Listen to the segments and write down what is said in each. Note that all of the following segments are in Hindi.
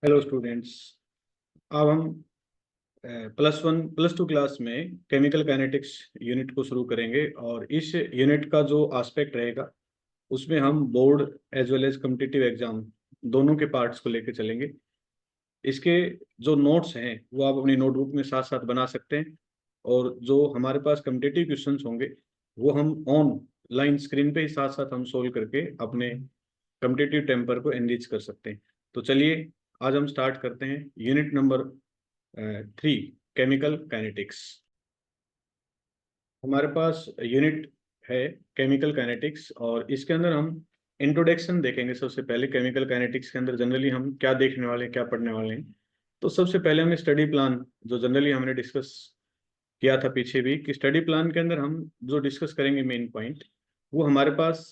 Hello students. अब हम प्लस टू क्लास में केमिकल काइनेटिक्स यूनिट को शुरू करेंगे और इस यूनिट का जो एस्पेक्ट रहेगा उसमें हम board as well as competitive exam दोनों के पार्ट्स को लेकर चलेंगे। इसके जो नोट्स हैं वो आप अपनी नोटबुक में साथ साथ बना सकते हैं और जो हमारे पास कॉम्पिटिटिव क्वेश्चंस होंगे वो हम ऑन लाइन स्क्रीन पे ही साथ साथ हम सोल्व करके अपने कॉम्पिटिटिव टेम्पर को एनरिच कर सकते हैं। तो चलिए आज हम स्टार्ट करते हैं यूनिट नंबर 3 केमिकल काइनेटिक्स। हमारे पास यूनिट है केमिकल काइनेटिक्स और इसके अंदर हम इंट्रोडक्शन देखेंगे। सबसे पहले केमिकल काइनेटिक्स के अंदर जनरली हम क्या देखने वाले हैं, क्या पढ़ने वाले हैं। तो सबसे पहले हमें स्टडी प्लान जो जनरली हमने डिस्कस किया था पीछे भी कि स्टडी प्लान के अंदर हम जो डिस्कस करेंगे मेन पॉइंट वो हमारे पास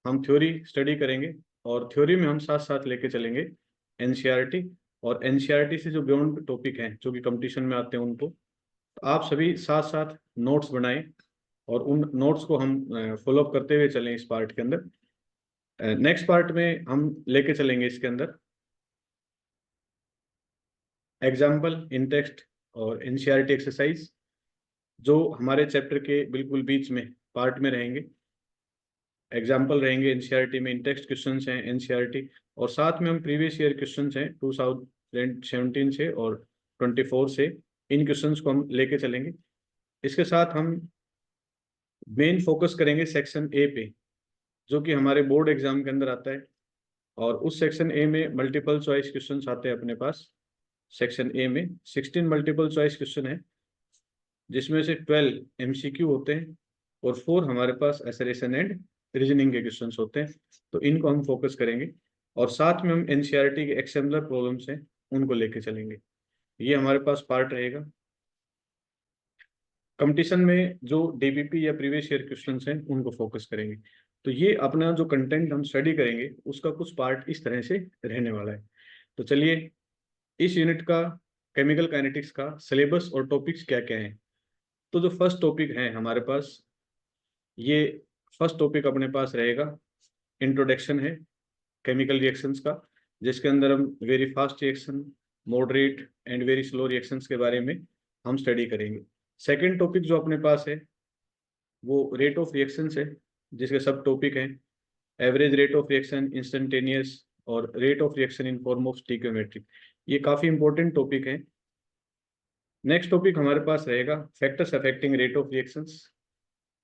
हम थ्योरी स्टडी करेंगे और थ्योरी में हम साथ साथ लेके चलेंगे एनसीईआरटी और एनसीईआरटी से जो बियॉन्ड टॉपिक हैं जो कि कंपटीशन में आते हैं उनको। तो आप सभी साथ साथ नोट्स बनाएं और उन नोट्स को हम फॉलो अप करते हुए चलें इस पार्ट के अंदर। नेक्स्ट पार्ट में हम लेके चलेंगे इसके अंदर एग्जाम्पल इन टेक्स्ट और एनसीईआरटी एक्सरसाइज जो हमारे चैप्टर के बिल्कुल बीच में पार्ट में रहेंगे। एग्जाम्पल रहेंगे एनसीईआरटी में, इन टेक्स्ट क्वेश्चन हैं एनसीईआरटी और साथ में हम प्रीवियस ईयर क्वेश्चन हैं 2017 से और 24 से, इन क्वेश्चंस को हम लेके चलेंगे। इसके साथ हम मेन फोकस करेंगे सेक्शन ए पे जो कि हमारे बोर्ड एग्जाम के अंदर आता है और उस सेक्शन ए में मल्टीपल चॉइस क्वेश्चंस आते हैं अपने पास। सेक्शन ए में 16 मल्टीपल चॉइस क्वेश्चन है जिसमें से 12 एमसीक्यू होते हैं और 4 हमारे पास एसरेशन एंड रीजनिंग के क्वेश्चंस होते हैं। तो इनको हम फोकस करेंगे और साथ में हम एनसीईआरटी के एक्सेम्पलर प्रॉब्लम्स हैं उनको लेके चलेंगे। ये हमारे पास पार्ट रहेगा। कंपटीशन में जो डीबीपी या प्रीवियस ईयर क्वेश्चंस हैं उनको फोकस करेंगे। तो ये अपना जो कंटेंट हम स्टडी करेंगे उसका कुछ पार्ट इस तरह से रहने वाला है। तो चलिए इस यूनिट का केमिकल काइनेटिक्स का सिलेबस और टॉपिक्स क्या क्या हैं। तो जो फर्स्ट टॉपिक है हमारे पास, ये फर्स्ट टॉपिक अपने पास रहेगा इंट्रोडक्शन है केमिकल रिएक्शंस का, जिसके अंदर हम very fast reaction, moderate and very slow reactions के बारे में हम स्टडी करेंगे। सेकेंड टॉपिक जो अपने पास है वो रेट ऑफ रिएक्शंस है जिसके सब टॉपिक हैं average rate of reaction, instantaneous और rate of reaction in form of stoichiometric. ये काफ़ी इंपॉर्टेंट टॉपिक है। नेक्स्ट टॉपिक हमारे पास रहेगा factors affecting rate of reactions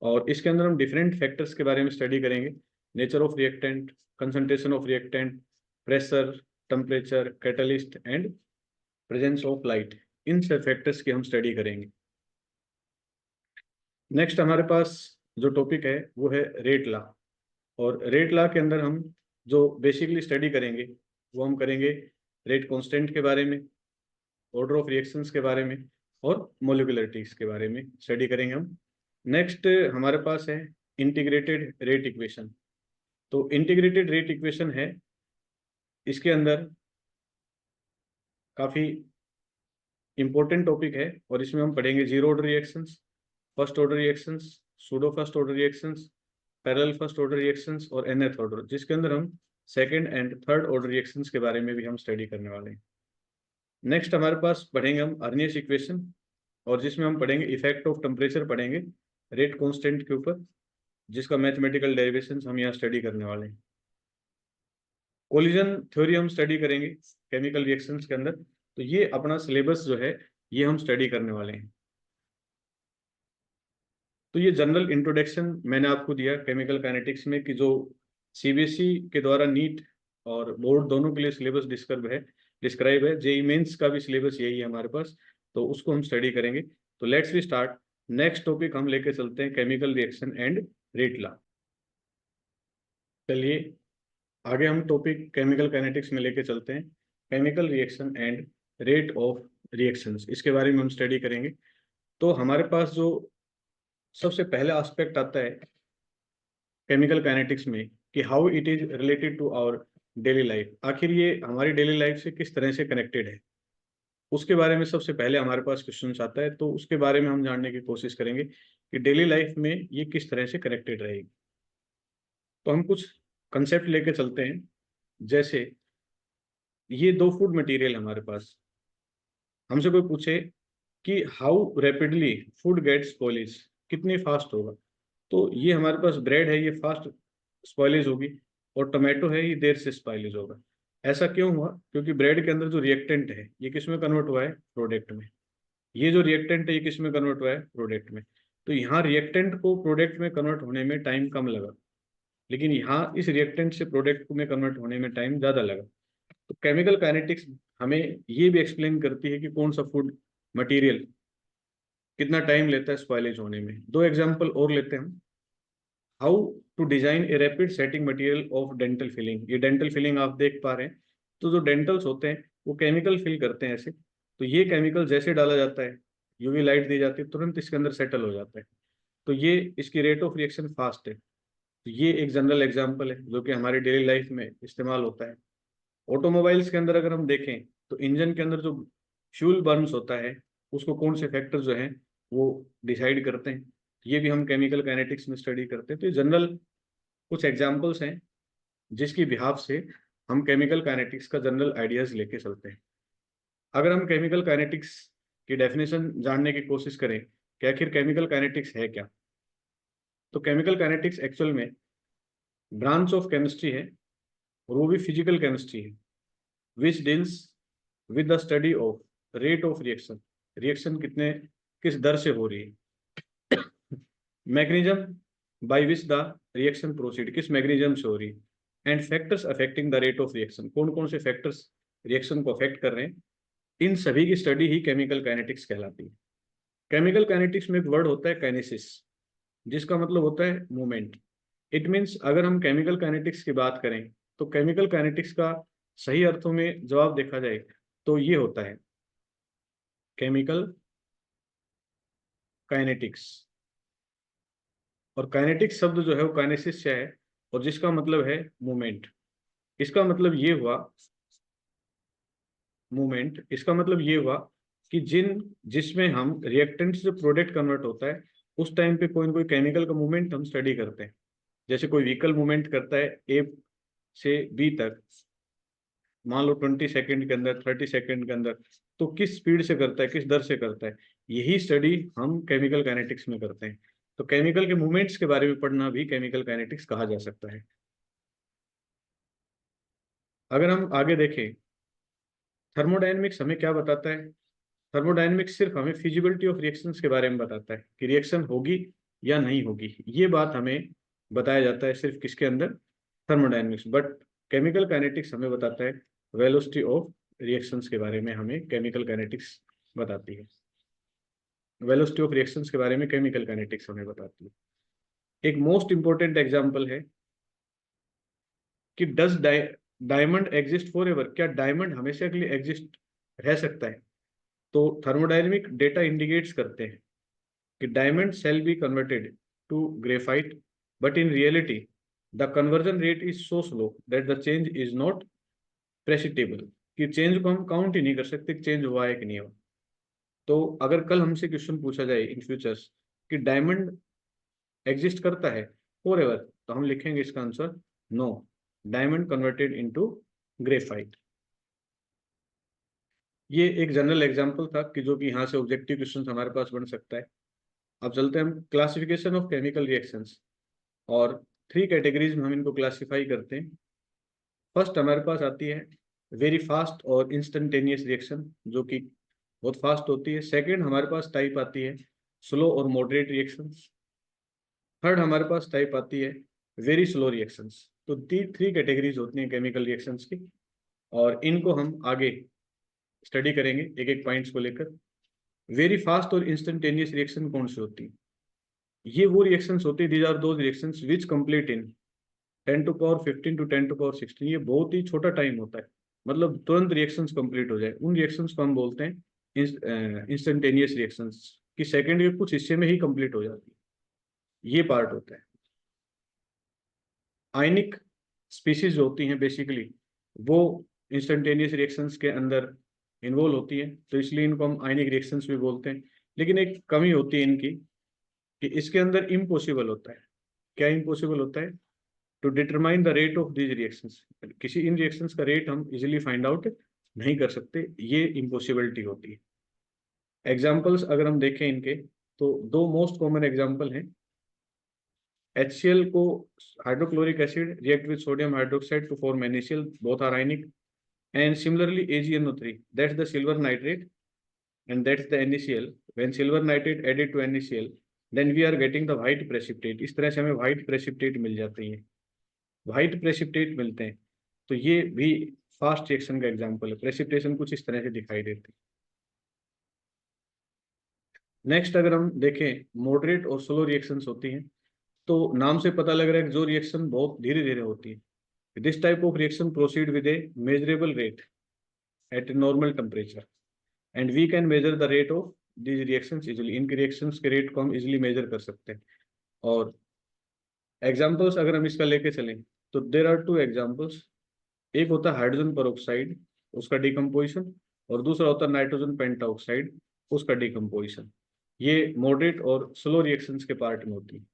और इसके अंदर हम डिफरेंट फैक्टर्स के बारे में स्टडी करेंगे। Nature of reactant, concentration of reactant, pressure, temperature, catalyst and presence of light, इन सब फैक्टर्स की हम स्टडी करेंगे। नेक्स्ट हमारे पास जो टॉपिक है वो है रेट लॉ और रेट लॉ के अंदर हम जो बेसिकली स्टडी करेंगे वो हम करेंगे रेट कांस्टेंट के बारे में, ऑर्डर ऑफ रिएक्शंस के बारे में और मोलिकुलरिटीज के बारे में स्टडी करेंगे हम। नेक्स्ट हमारे पास है इंटीग्रेटेड रेट इक्वेशन। तो इंटीग्रेटेड रेट इक्वेशन है, इसके अंदर काफ़ी इंपॉर्टेंट टॉपिक है और इसमें हम पढ़ेंगे zero order reactions, first order reactions, pseudo first order reactions, parallel first order reactions और nth ऑर्डर, जिसके अंदर हम second and third order reactions के बारे में भी हम स्टडी करने वाले हैं। नेक्स्ट हमारे पास पढ़ेंगे हम अर्नियस इक्वेशन और जिसमें हम पढ़ेंगे इफेक्ट ऑफ टेम्परेचर पढ़ेंगे रेट कांस्टेंट के ऊपर, जिसका मैथमेटिकल डेरिवेशंस हम यहाँ स्टडी करने वाले हैं। कोलिजन थ्योरी हम स्टडी करेंगे केमिकल रिएक्शंस के अंदर। तो ये अपना सिलेबस जो है ये हम स्टडी करने वाले हैं। तो ये जनरल इंट्रोडक्शन मैंने आपको दिया केमिकल काइनेटिक्स में कि जो सीबीएसई के द्वारा नीट और बोर्ड दोनों के लिए सिलेबस डिस्क्राइब है। जेई मेंस का भी सिलेबस यही है हमारे पास, तो उसको हम स्टडी करेंगे। तो let's we start. Next topic हम लेके चलते हैं chemical reaction and rate law. चलिए आगे हम टॉपिक केमिकल काइनेटिक्स में लेके चलते हैं chemical reaction and rate of reactions, इसके बारे में हम स्टडी करेंगे। तो हमारे पास जो सबसे पहला एस्पेक्ट आता है केमिकल काइनेटिक्स में कि how it is related to our daily life, आखिर ये हमारी डेली लाइफ से किस तरह से कनेक्टेड है, उसके बारे में सबसे पहले हमारे पास क्वेश्चन आता है। तो उसके बारे में हम जानने की कोशिश करेंगे कि डेली लाइफ में ये किस तरह से कनेक्टेड रहेगी। तो हम कुछ कंसेप्ट लेके चलते हैं, जैसे ये दो फूड मटेरियल हमारे पास, हमसे कोई पूछे कि how rapidly food gets spoilage, कितनी फास्ट होगा, तो ये हमारे पास ब्रेड है, ये फास्ट स्पॉइलेज होगी, और टोमेटो है, ये देर से स्पॉइलेज होगा। ऐसा क्यों हुआ? क्योंकि ब्रेड के अंदर जो रिएक्टेंट है ये किस में कन्वर्ट हुआ है? प्रोडक्ट में। ये जो रिएक्टेंट है ये किस में कन्वर्ट हुआ है? प्रोडक्ट में। तो यहाँ रिएक्टेंट को प्रोडक्ट में कन्वर्ट होने में टाइम कम लगा, लेकिन यहाँ इस रिएक्टेंट से प्रोडक्ट में कन्वर्ट होने में टाइम ज़्यादा लगा। तो केमिकल काइनेटिक्स हमें ये भी एक्सप्लेन करती है कि कौन सा फूड मटेरियल कितना टाइम लेता है स्पॉइलेज होने में। दो एग्जांपल और लेते हैं हम। How to design a rapid setting material of dental filling. ये डेंटल फिलिंग आप देख पा रहे हैं, तो जो डेंटल्स होते हैं वो केमिकल फिल करते हैं ऐसे, तो ये केमिकल जैसे डाला जाता है, यूवी लाइट दी जाती है, तुरंत इसके अंदर सेटल हो जाता है। तो ये इसकी रेट ऑफ रिएक्शन फास्ट है। तो ये एक जनरल एग्जाम्पल है जो कि हमारी डेली लाइफ में इस्तेमाल होता है। ऑटोमोबाइल्स के अंदर अगर हम देखें तो इंजन के अंदर जो फ्यूल बर्न्स होता है उसको कौन से फैक्टर जो हैं वो डिसाइड करते हैं, ये भी हम केमिकल काइनेटिक्स में स्टडी करते हैं। तो ये जनरल कुछ एग्जांपल्स हैं जिसकी बिहाफ से हम केमिकल काइनेटिक्स का जनरल आइडियाज लेके चलते हैं। अगर हम केमिकल काइनेटिक्स की डेफिनेशन जानने की कोशिश करें कि आखिर केमिकल काइनेटिक्स है क्या, तो केमिकल काइनेटिक्स एक्चुअल में ब्रांच ऑफ केमिस्ट्री है, और वो भी फिजिकल केमिस्ट्री है, which deals with the study of rate of reaction, reaction कितने किस दर से हो रही है, mechanism by which the reaction proceed, किस मैकेनिज्म से हो रही है, and factors affecting the rate of reaction, कौन कौन से फैक्टर्स रिएक्शन को अफेक्ट कर रहे हैं, इन सभी की स्टडी ही केमिकल काइनेटिक्स कहलाती है। केमिकल काइनेटिक्स में एक वर्ड होता है काइनेसिस, जिसका मतलब होता है मूवमेंट। इट मीन्स अगर हम केमिकल काइनेटिक्स की बात करें तो केमिकल काइनेटिक्स का सही अर्थों में जवाब देखा जाए तो ये होता है केमिकल काइनेटिक्स। और काइनेटिक्स शब्द जो है वो काइनेसिस से है, और जिसका मतलब है मूवमेंट। इसका मतलब ये हुआ मूवमेंट, इसका मतलब ये हुआ कि जिसमें हम रिएक्टेंट से प्रोडक्ट कन्वर्ट होता है उस टाइम पे कोई ना कोई केमिकल का मूवमेंट हम स्टडी करते हैं। जैसे कोई व्हीकल मूवमेंट करता है ए से बी तक, मान लो 20 सेकेंड के अंदर, 30 सेकेंड के अंदर, तो किस स्पीड से करता है, किस दर से करता है, यही स्टडी हम केमिकल काइनेटिक्स में करते हैं। तो केमिकल के मूवमेंट्स के बारे में पढ़ना भी केमिकल काइनेटिक्स कहा जा सकता है। अगर हम आगे देखें, थर्मोडायनेमिक्स हमें क्या बताता है? थर्मोडायनेमिक्स सिर्फ हमें फिजिबिलिटी ऑफ रिएक्शंस के बारे में बताता है कि रिएक्शन होगी या नहीं होगी, ये बात हमें बताया जाता है सिर्फ किसके अंदर? थर्मोडायनेमिक्स। बट केमिकल काइनेटिक्स हमें बताता है वेलोसिटी ऑफ रिएक्शंस के बारे में, हमें केमिकल काइनेटिक्स बताती है। वेलोसिटी ऑफ रिएक्शंस के बारे में केमिकल काइनेटिक्स हमें बताती है। एक मोस्ट इंपॉर्टेंट एग्जांपल है कि does diamond exist for ever, क्या डायमंड हमेशा के लिए एग्जिस्ट रह सकता है? तो थर्मोडायनेमिक डेटा इंडिकेट्स करते हैं कि diamond shall be converted to graphite, but in reality the conversion rate is so slow that the change is not perceptible, कि चेंज को हम काउंट ही नहीं कर सकते चेंज हुआ है कि नहीं हुआ। तो अगर कल हमसे क्वेश्चन पूछा जाए इन फ्यूचर्स कि डायमंड एग्जिस्ट करता है फॉर एवर, तो हम लिखेंगे इसका answer no, diamond converted into graphite. ये एक जनरल एग्जांपल था कि जो कि यहाँ से ऑब्जेक्टिव क्वेश्चन हमारे पास बन सकता है। अब चलते हैं हम क्लासिफिकेशन ऑफ केमिकल रिएक्शंस, और 3 कैटेगरीज में हम इनको क्लासिफाई करते हैं। फर्स्ट हमारे पास आती है वेरी फास्ट और इंस्टेंटेनियस रिएक्शन, जो कि बहुत फास्ट होती है। सेकेंड हमारे पास टाइप आती है स्लो और मॉडरेट रिएक्शंस। थर्ड हमारे पास टाइप आती है वेरी स्लो रिएक्शंस। तो 3 कैटेगरीज होती हैं केमिकल रिएक्शंस की, और इनको हम आगे स्टडी करेंगे एक एक पॉइंट्स को लेकर। वेरी फास्ट और इंस्टेंटेनियस रिएक्शन कौन सी होती है? ये वो रिएक्शंस होती है, these are those reactions which complete in 10⁻15 to 10⁻16। ये बहुत ही छोटा टाइम होता है, मतलब तुरंत रिएक्शंस कंप्लीट हो जाए, उन रिएक्शंस को हम बोलते हैं इंस्टेंटेनियस रिएक्शंस, कि सेकंड के कुछ हिस्से में ही कंप्लीट हो जाती है। ये पार्ट होता है। आयनिक स्पीसीज होती हैं बेसिकली, वो इंस्टेंटेनियस रिएक्शंस के अंदर इन्वॉल्व होती है, तो इसलिए इनको हम आयनिक रिएक्शंस भी बोलते हैं। लेकिन एक कमी होती है इनकी कि इसके अंदर इम्पॉसिबल होता है। क्या इम्पॉसिबल होता है? To determine the rate of these reactions, किसी इन रिएक्शंस का रेट हम इजीली फाइंड आउट नहीं कर सकते, ये इम्पॉसिबिलिटी होती है। एग्जाम्पल्स अगर हम देखें इनके, तो दो मोस्ट कॉमन एग्जाम्पल हैं। HCl को hydrochloric acid react with sodium hydroxide to form NaCl, both are ionic. And similarly AgNO3, that's the silver nitrate and that's the NaCl. When silver nitrate added to NaCl, then we are getting the white precipitate. इस तरह से हमें white precipitate मिल जाती है, white precipitate मिलते हैं। तो ये भी फास्ट रिएक्शन का एग्जाम्पल है। प्रेसिपिटेशन कुछ इस तरह से दिखाई देती है। नेक्स्ट अगर हम देखें, मॉडरेट और स्लो रिएक्शंस होती हैं। तो नाम से पता लग रहा है कि जो रिएक्शन बहुत धीरे धीरे होती है, this type of reaction proceed with a measurable rate at a normal temperature, and we can measure the rate of these reactions easily. इनके रिएक्शंस के रेट को हम इजिली मेजर कर सकते हैं। और एग्जाम्पल्स अगर हम इसका लेके चलें, तो देर आर टू एग्जाम्पल्स। एक होता है हाइड्रोजन परऑक्साइड, उसका डिकम्पोजिशन, और दूसरा होता है नाइट्रोजन पेंटाऑक्साइड, उसका डिकम्पोजिशन। ये मॉडरेट और स्लो रिएक्शंस के पार्ट में होती है।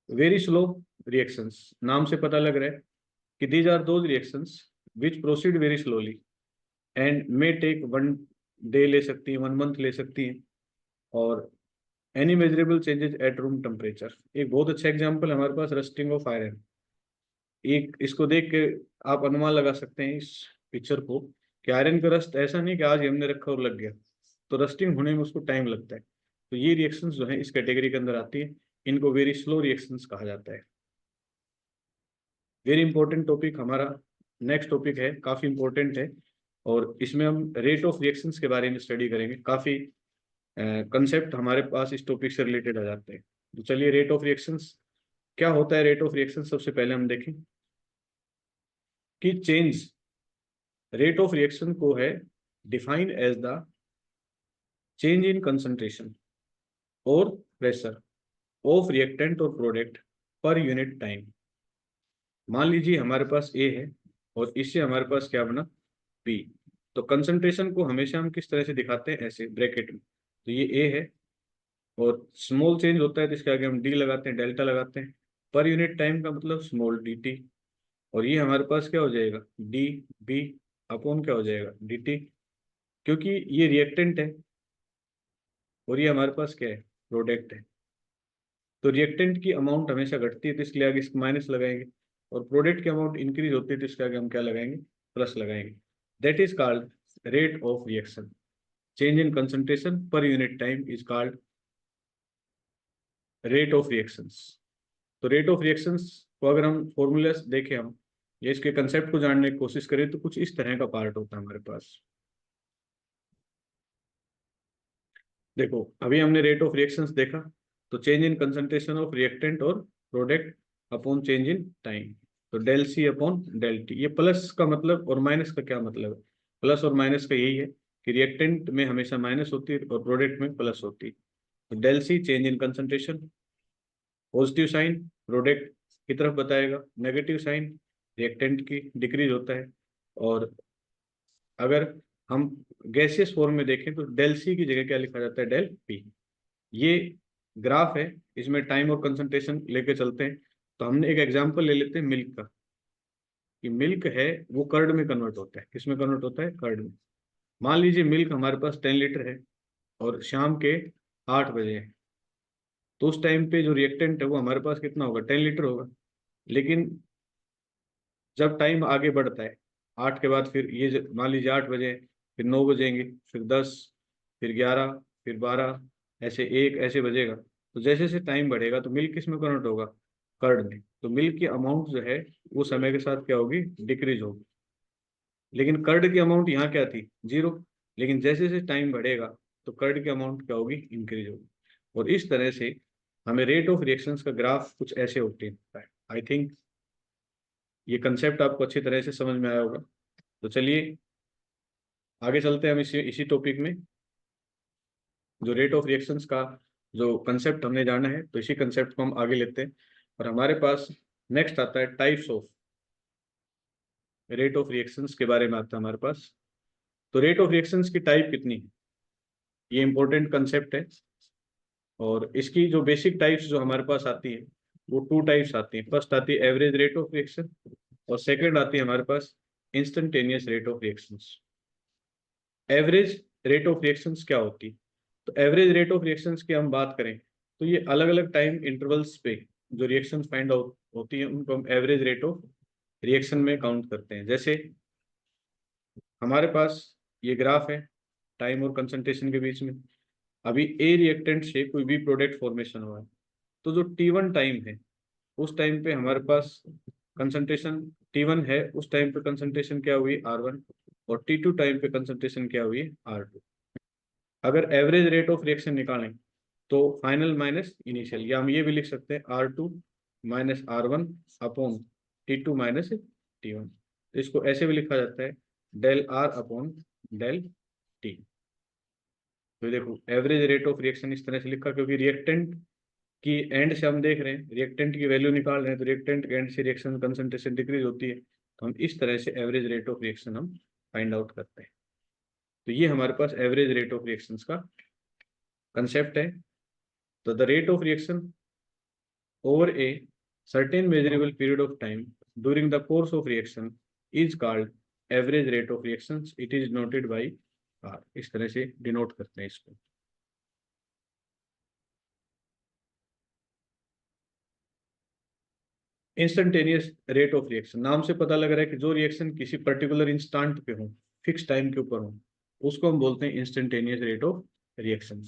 वेरी स्लो रिएक्शंस, नाम से पता लग रहा है कि these are those reactions which proceed very slowly and may take 1 day ले सकती हैं, 1 मंथ ले सकती हैं, और any measurable changes at room temperature. एक बहुत अच्छा एग्जांपल हमारे पास रस्टिंग ऑफ आयरन। एक इसको देख के आप अनुमान लगा सकते हैं इस पिक्चर को, कि आयरन का रस्ट ऐसा नहीं कि आज ही हमने रखा और लग गया, तो रस्टिंग होने में उसको टाइम लगता है। तो ये रिएक्शंस जो है इस कैटेगरी के अंदर आती है, इनको वेरी स्लो रिएक्शंस कहा जाता है। वेरी इंपॉर्टेंट टॉपिक हमारा नेक्स्ट टॉपिक है, काफी इंपॉर्टेंट है, और इसमें हम रेट ऑफ रिएक्शंस के बारे में स्टडी करेंगे। काफी कंसेप्ट हमारे पास इस टॉपिक से रिलेटेड आ जाते हैं। तो चलिए, रेट ऑफ रिएक्शंस क्या होता है। रेट ऑफ रिएक्शन सबसे पहले हम देखें कि चेंज, रेट ऑफ रिएक्शन को है define as the change in concentration और प्रेशर ऑफ रिएक्टेंट और प्रोडक्ट पर यूनिट टाइम। मान लीजिए हमारे पास ए है और इससे हमारे पास क्या बना बी। तो कंसंट्रेशन को हमेशा हम किस तरह से दिखाते हैं, ऐसे ब्रैकेट में। तो ये ए है, और स्मॉल चेंज होता है तो इसके आगे हम डी लगाते हैं, डेल्टा लगाते हैं। पर यूनिट टाइम का मतलब स्मॉल डी टी, और ये हमारे पास क्या हो जाएगा डी बी अपॉन क्या हो जाएगा डी टी, क्योंकि ये रिएक्टेंट है और ये हमारे पास क्या है प्रोडक्ट है। तो रिएक्टेंट की अमाउंट हमेशा घटती है तो इसके आगे इसको माइनस लगाएंगे, और प्रोडक्ट की अमाउंट इंक्रीज होती है तो इसके आगे हम क्या लगाएंगे प्लस लगाएंगे। That is called rate of reaction. Change in concentration पर unit time is called rate of reactions. तो रेट ऑफ रिएक्शंस को अगर हम फॉर्मूला देखें, हम ये इसके कंसेप्ट को जानने की कोशिश करें, तो कुछ इस तरह का पार्ट होता है हमारे पास। देखो, अभी हमने रेट ऑफ रिएक्शंस देखा, तो change in concentration of reactant और product upon change in time. तो del C upon del T. ये प्लस का मतलब और माइनस का क्या मतलब है, प्लस और माइनस का यही है कि रिएक्टेंट में हमेशा माइनस होती है और प्रोडक्ट में प्लस होती है। तो del C change in concentration, positive sign product की तरफ बताएगा, नेगेटिव साइन रिएक्टेंट की डिक्रीज होता है। और अगर हम गैसियस फॉर्म में देखें तो डेल सी की जगह क्या लिखा जाता है डेल पी। ये ग्राफ है, इसमें टाइम और कंसंट्रेशन लेके चलते हैं। तो हमने एक एग्जांपल ले लेते हैं मिल्क का, कि मिल्क है वो कर्ड में कन्वर्ट होता है। किसमें कन्वर्ट होता है कर्ड में। मान लीजिए मिल्क हमारे पास 10 लीटर है और शाम के 8 बजे है, तो उस टाइम पे जो रिएक्टेंट है वो हमारे पास कितना होगा 10 लीटर होगा। लेकिन जब टाइम आगे बढ़ता है 8 के बाद, फिर ये मान लीजिए 8 बजे, फिर 9 बजेंगे, फिर 10, फिर 11, फिर 12, ऐसे 1 ऐसे बजेगा। तो जैसे जैसे टाइम बढ़ेगा तो मिल्क किस में कन्वर्ट होगा कर्ड में। तो मिल्क की अमाउंट जो है वो समय के साथ क्या होगी डिक्रीज होगी। लेकिन कर्ड की अमाउंट यहाँ क्या थी 0, लेकिन जैसे जैसे टाइम बढ़ेगा तो कर्ड की अमाउंट क्या होगी इंक्रीज होगी। और इस तरह से हमें रेट ऑफ रिएक्शंस का ग्राफ कुछ ऐसे होते हैं। आई थिंक ये कंसेप्ट आपको अच्छी तरह से समझ में आया होगा। तो चलिए आगे चलते हैं हम इसी टॉपिक में। जो रेट ऑफ रिएक्शंस का जो कंसेप्ट हमने जाना है, तो इसी कंसेप्ट को हम आगे लेते हैं। और हमारे पास नेक्स्ट आता है types of rate of reactions के बारे में आता है हमारे पास। तो रेट ऑफ रिएक्शंस की टाइप कितनी है, ये इंपॉर्टेंट कंसेप्ट है। और इसकी जो बेसिक टाइप्स जो हमारे पास आती है वो 2 टाइप्स आती हैं। फर्स्ट आती है एवरेज रेट ऑफ रिएक्शन, और सेकंड आती है हमारे पास instantaneous rate of reactions. Average rate of reactions क्या होती है? तो एवरेज रेट ऑफ रिएक्शंस की हम बात करें तो ये अलग अलग टाइम इंटरवल्स पे जो रिएक्शंस फाइंड आउट होती है उनको हम एवरेज रेट ऑफ रिएक्शन में काउंट करते हैं। जैसे हमारे पास ये ग्राफ है टाइम और कंसंट्रेशन के बीच में। अभी ए रिएक्टेंट से कोई भी प्रोडक्ट फॉर्मेशन हुआ है, तो जो T1 टाइम है उस टाइम पे हमारे पास कंसंट्रेशन T1 है, उस टाइम पे कंसंट्रेशन क्या हुई R1, और T2 टाइम पे कंसंट्रेशन क्या हुई R2। अगर एवरेज रेट ऑफ रिएक्शन निकालें तो फाइनल माइनस इनिशियल, या हम ये भी लिख सकते हैं R2 minus R1 upon T2 minus T1। तो इसको ऐसे भी लिखा जाता है del R upon del T। तो देखो एवरेज रेट ऑफ रिएक्शन इस तरह से लिखा, क्योंकि रिएक्टेंट की एंड से हम देख रहे हैं, रिएक्टेंट की वैल्यू निकाल रहे हैं, तो रिएक्टेंट के एंड से रिएक्शन कंसंट्रेशन डिक्रीज होती है, तो हम इस तरह से एवरेज रेट ऑफ रिएक्शन हम फाइंड आउट करते हैं। तो ये हमारे पास एवरेज रेट ऑफ रिएक्शंस का कंसेप्ट है। तो the rate of reaction over a certain measurable period of time during the course of reaction is called average rate of reactions. It is noted by R। इस तरह से डिनोट करते हैं इसको। इंस्टेंटेनियस रेट ऑफ रिएक्शन, नाम से पता लग रहा है कि जो रिएक्शन किसी पर्टिकुलर इंस्टेंट पे हो, फिक्स टाइम के ऊपर हो, उसको हम बोलते हैं इंस्टेंटेनियस रेट ऑफ रिएक्शन।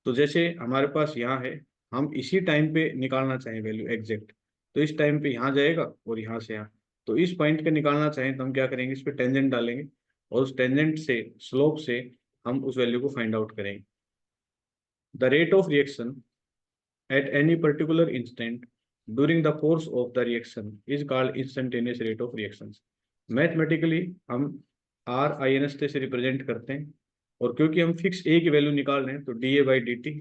तो जैसे हमारे पास यहाँ है, हम इसी टाइम पे निकालना चाहें वैल्यू एग्जैक्ट, तो इस टाइम पे यहाँ जाएगा और यहाँ से यहाँ, तो इस पॉइंट पे निकालना चाहें तो हम क्या करेंगे, इस पे टेंजेंट डालेंगे और उस टेंजेंट से स्लोप से हम उस वैल्यू को फाइंड आउट करेंगे। The rate of reaction at any particular instant during the course of the reaction is called instantaneous rate of reactions। Mathematically हम RINST से रिप्रेजेंट करते हैं, और क्योंकि हम फिक्स ए की वैल्यू निकाल रहे हैं तो DA बाई dt,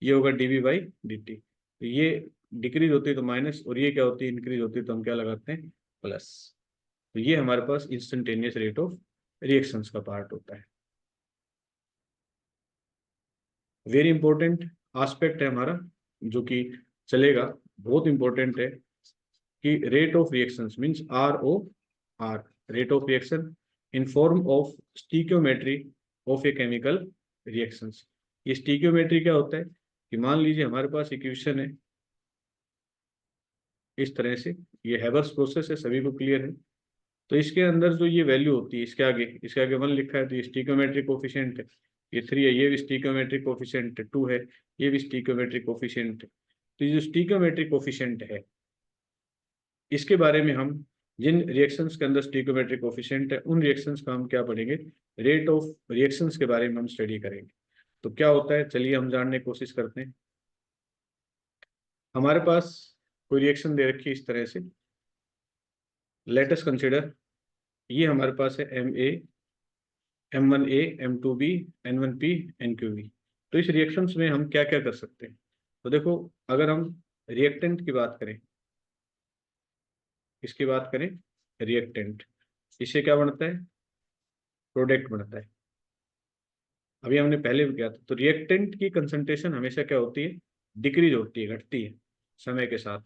ये होगा DB बाई dt। तो ये डिक्रीज होती है तो माइनस, और ये क्या होती है इंक्रीज होती है तो हम क्या लगाते हैं प्लस। तो ये हमारे पास इंस्टेंटेनियस रेट ऑफ रिएक्शंस का पार्ट होता है। वेरी इंपॉर्टेंट एस्पेक्ट है हमारा जो कि चलेगा, बहुत इंपॉर्टेंट है कि rate of reactions means ROR, rate of reaction in form of stoichiometry of a chemical reactions. ये स्टीकियोमेट्री क्या होता है कि मान लीजिए हमारे पास इक्वेशन है इस तरह से, ये हैबर्स प्रोसेस है, सभी को क्लियर है। तो इसके अंदर जो ये वैल्यू होती है, इसके आगे 1 लिखा है तो ये स्टीकियोमेट्रिक कोफिशिएंट है, ये 3 है, ये भी स्टीकियोमेट्रिक कोफिशिएंट है, 2 है, ये भी स्टीकियोमेट्रिक कोफिशिएंट है। तो ये जो स्टीकियोमेट्रिक कोफिशिएंट है, इसके बारे में हम जिन रिएक्शंस के अंदर स्टीकियोमेट्रिक कोफिशिएंट है उन रिएक्शंस का हम क्या पढ़ेंगे, रेट ऑफ रिएक्शंस के बारे में हम स्टडी करेंगे। तो क्या होता है चलिए हम जानने की कोशिश करते हैं। हमारे पास कोई रिएक्शन दे रखी है इस तरह से, लेट अस कंसीडर ये हमारे पास है MA M1A M2B N1P NQB। तो इस रिएक्शंस में हम क्या क्या कर सकते हैं, तो देखो अगर हम रिएक्टेंट की बात करें, इसकी बात करें रिएक्टेंट, इससे क्या बनता है प्रोडक्ट बनता है। अभी हमने पहले भी किया था, तो रिएक्टेंट की कंसंट्रेशन हमेशा क्या होती है डिक्रीज होती है, घटती है समय के साथ।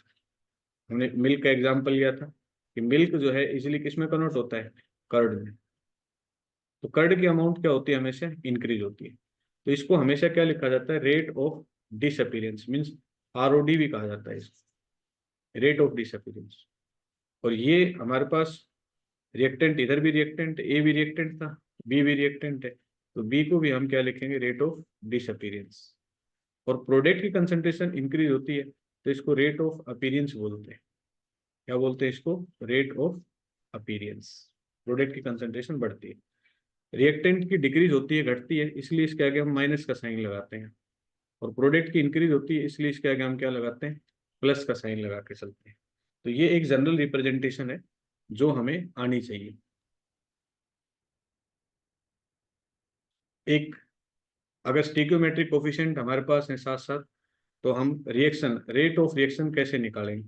हमने मिल्क का एग्जाम्पल लिया था कि मिल्क जो है इजिली किस में कन्वर्ट होता है, कर्ड में। तो कर्ड की अमाउंट क्या होती है हमेशा इंक्रीज होती है। तो इसको हमेशा क्या लिखा जाता है rate of disappearance means ROD भी कहा जाता है इसको, रेट ऑफ डिसअपीयरेंस। और ये हमारे पास रिएक्टेंट, इधर भी रिएक्टेंट, ए भी रिएक्टेंट था, बी भी रिएक्टेंट है, तो बी को भी हम क्या लिखेंगे रेट ऑफ डिसअपीयरेंस। और प्रोडक्ट की कंसंट्रेशन इंक्रीज होती है तो इसको रेट ऑफ अपीयरेंस बोलते हैं। क्या बोलते हैं इसको, रेट ऑफ अपीयरेंस। प्रोडक्ट की कंसंट्रेशन बढ़ती है, रिएक्टेंट की डिक्रीज होती है घटती है, इसलिए इसके आगे हम माइनस का साइन लगाते हैं। और प्रोडक्ट की इंक्रीज होती है इसलिए इसके आगे हम क्या लगाते हैं प्लस का साइन लगा के चलते हैं। तो ये एक जनरल रिप्रेजेंटेशन है जो हमें आनी चाहिए। एक अगर स्टीकियोमेट्रिक कोफिशिएंट हमारे पास है साथ साथ, तो हम रिएक्शन रेट ऑफ रिएक्शन कैसे निकालेंगे,